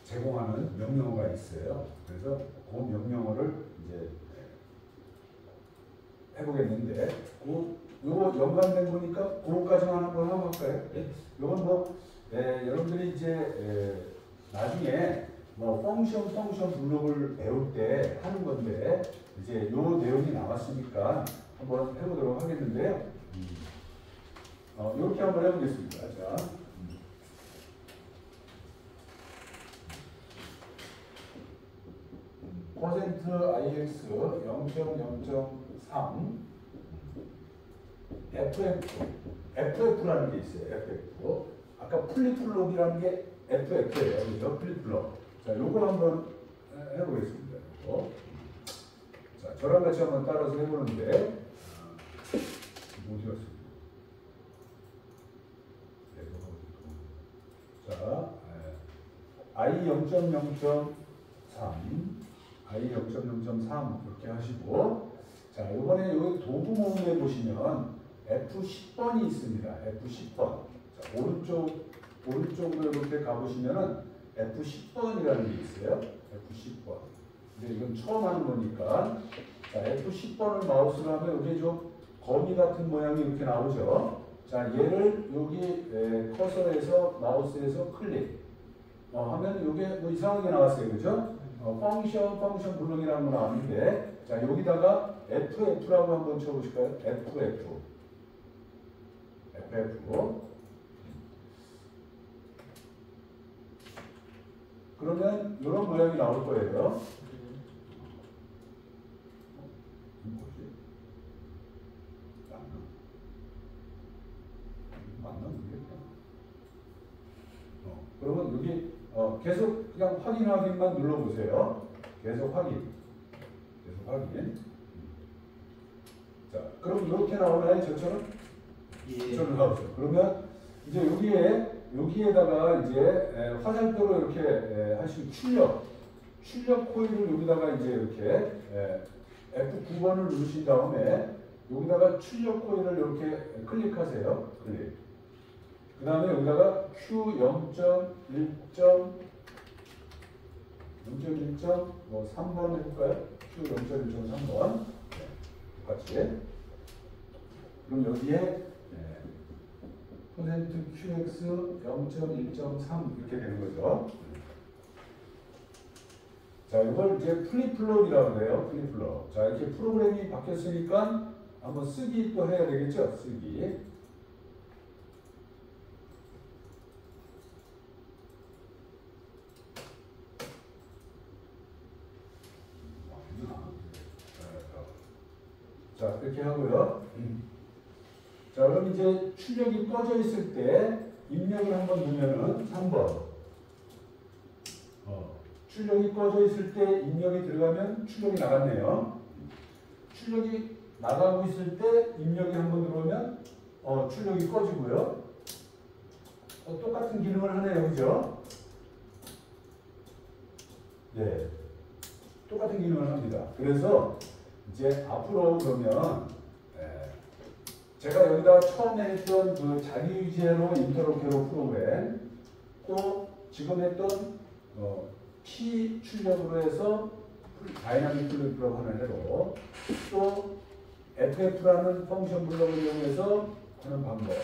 제공하는 명령어가 있어요. 그래서 그 명령어를 이제 해보겠는데, 요거 연관된 거니까 그거까지만 한번 하고 할까요? 요건 뭐 여러분들이 이제 나중에 뭐 펑션 블록을 배울 때 하는 건데 이제 요 내용이 나왔으니까 한번 해보도록 하겠는데요. 이렇게 한번 해보겠습니다. 자. 퍼센트 IX 0.0.3 FF라는 게 있어요. FF. 아까 플립플롭이라는 게 FF예요. 그죠? 플립플롭. 자, 요거 한번 해보겠습니다. 자, 저랑 같이 한번 따라서 해보는데, 어디 갔습니까? 자, I 0.0.3 I 0.0.3 이렇게 하시고, 자, 이번에 여기 도구 모음에 보시면 F10번이 있습니다. F10번. 자, 오른쪽으로 이렇게 가보시면은 F10번이라는 게 있어요. F10번. 근데 이건 처음 하는 거니까, 자, F10번을 마우스로 하면 여기 좀 거미 같은 모양이 이렇게 나오죠. 자, 얘를 여기 커서에서 마우스에서 클릭 하면 이게 뭐 이상하게 나왔어요. 그죠? 펑션 블록이라는 거 나왔는데, 자, 여기다가 FF라고 한번 쳐보실까요? FF. 그러면 이런 모양이 나올 거예요. 그러면 여기 계속 그냥 확인만 눌러보세요. 계속 확인. 자, 그럼 이렇게 나오나요? 저처럼? 저처럼 나오죠. 그러면 이제 여기에다가 이제 화살표로 이렇게 하시고 출력 코일을 여기다가 이제 이렇게 F9번을 누르신 다음에 여기다가 출력 코일을 이렇게 클릭하세요. 클릭. 그 다음에 여기다가 Q0.1.3번 해볼까요? Q0.1.3번. 똑같이. 그럼 여기에 %QX 0.1.3 이렇게 되는 거죠. 자, 이걸 이제 플립플롭이라고 해요. 플립플롭. 자, 이렇게 프로그램이 바뀌었으니까 한번 쓰기 또 해야 되겠죠? 쓰기. 자, 이렇게 하고요. 자, 그럼 이제 출력이 꺼져 있을 때 입력을 한번 누르면은 3번. 출력이 꺼져 있을 때 입력이 들어가면 출력이 나갔네요. 출력이 나가고 있을 때 입력이 한번 들어오면 출력이 꺼지고요. 똑같은 기능을 하네요. 그죠? 네. 똑같은 기능을 합니다. 그래서 이제 앞으로 그러면 제가 여기다 처음에 했던 그 자기유제로 인터로케로 프로그램, 또 지금 했던 P 출력으로 해서 다이나믹 플립프롭 하는 해로, 또 FF라는 펑션 블록을 이용해서 하는 방법,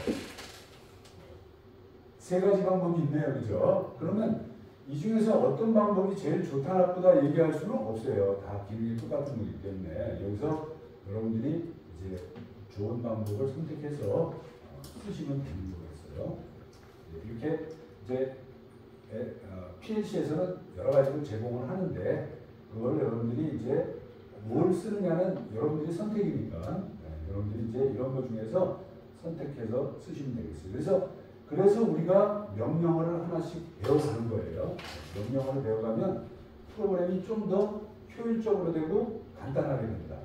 세 가지 방법이 있네요. 그죠? 그러면 이 중에서 어떤 방법이 제일 좋다 나쁘다 얘기할 수는 없어요. 다 기능이 똑같은 거기 때문에 여기서 여러분들이 이제 좋은 방법을 선택해서 쓰시면 되는 거겠어요. 이렇게 이제 PLC에서는 여러 가지로 제공을 하는데 그걸 여러분들이 이제 뭘 쓰느냐는 여러분들이 선택이니까 여러분들이 이제 이런 것 중에서 선택해서 쓰시면 되겠어요. 그래서 우리가 명령어를 하나씩 배워가는 거예요. 명령어를 배워가면 프로그램이 좀 더 효율적으로 되고 간단하게 됩니다.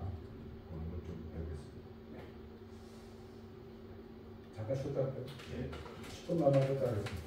그런 걸좀 배우겠습니다. 네. 잠깐 쉬었다 할까요? 10분 남아서 따르겠습니다.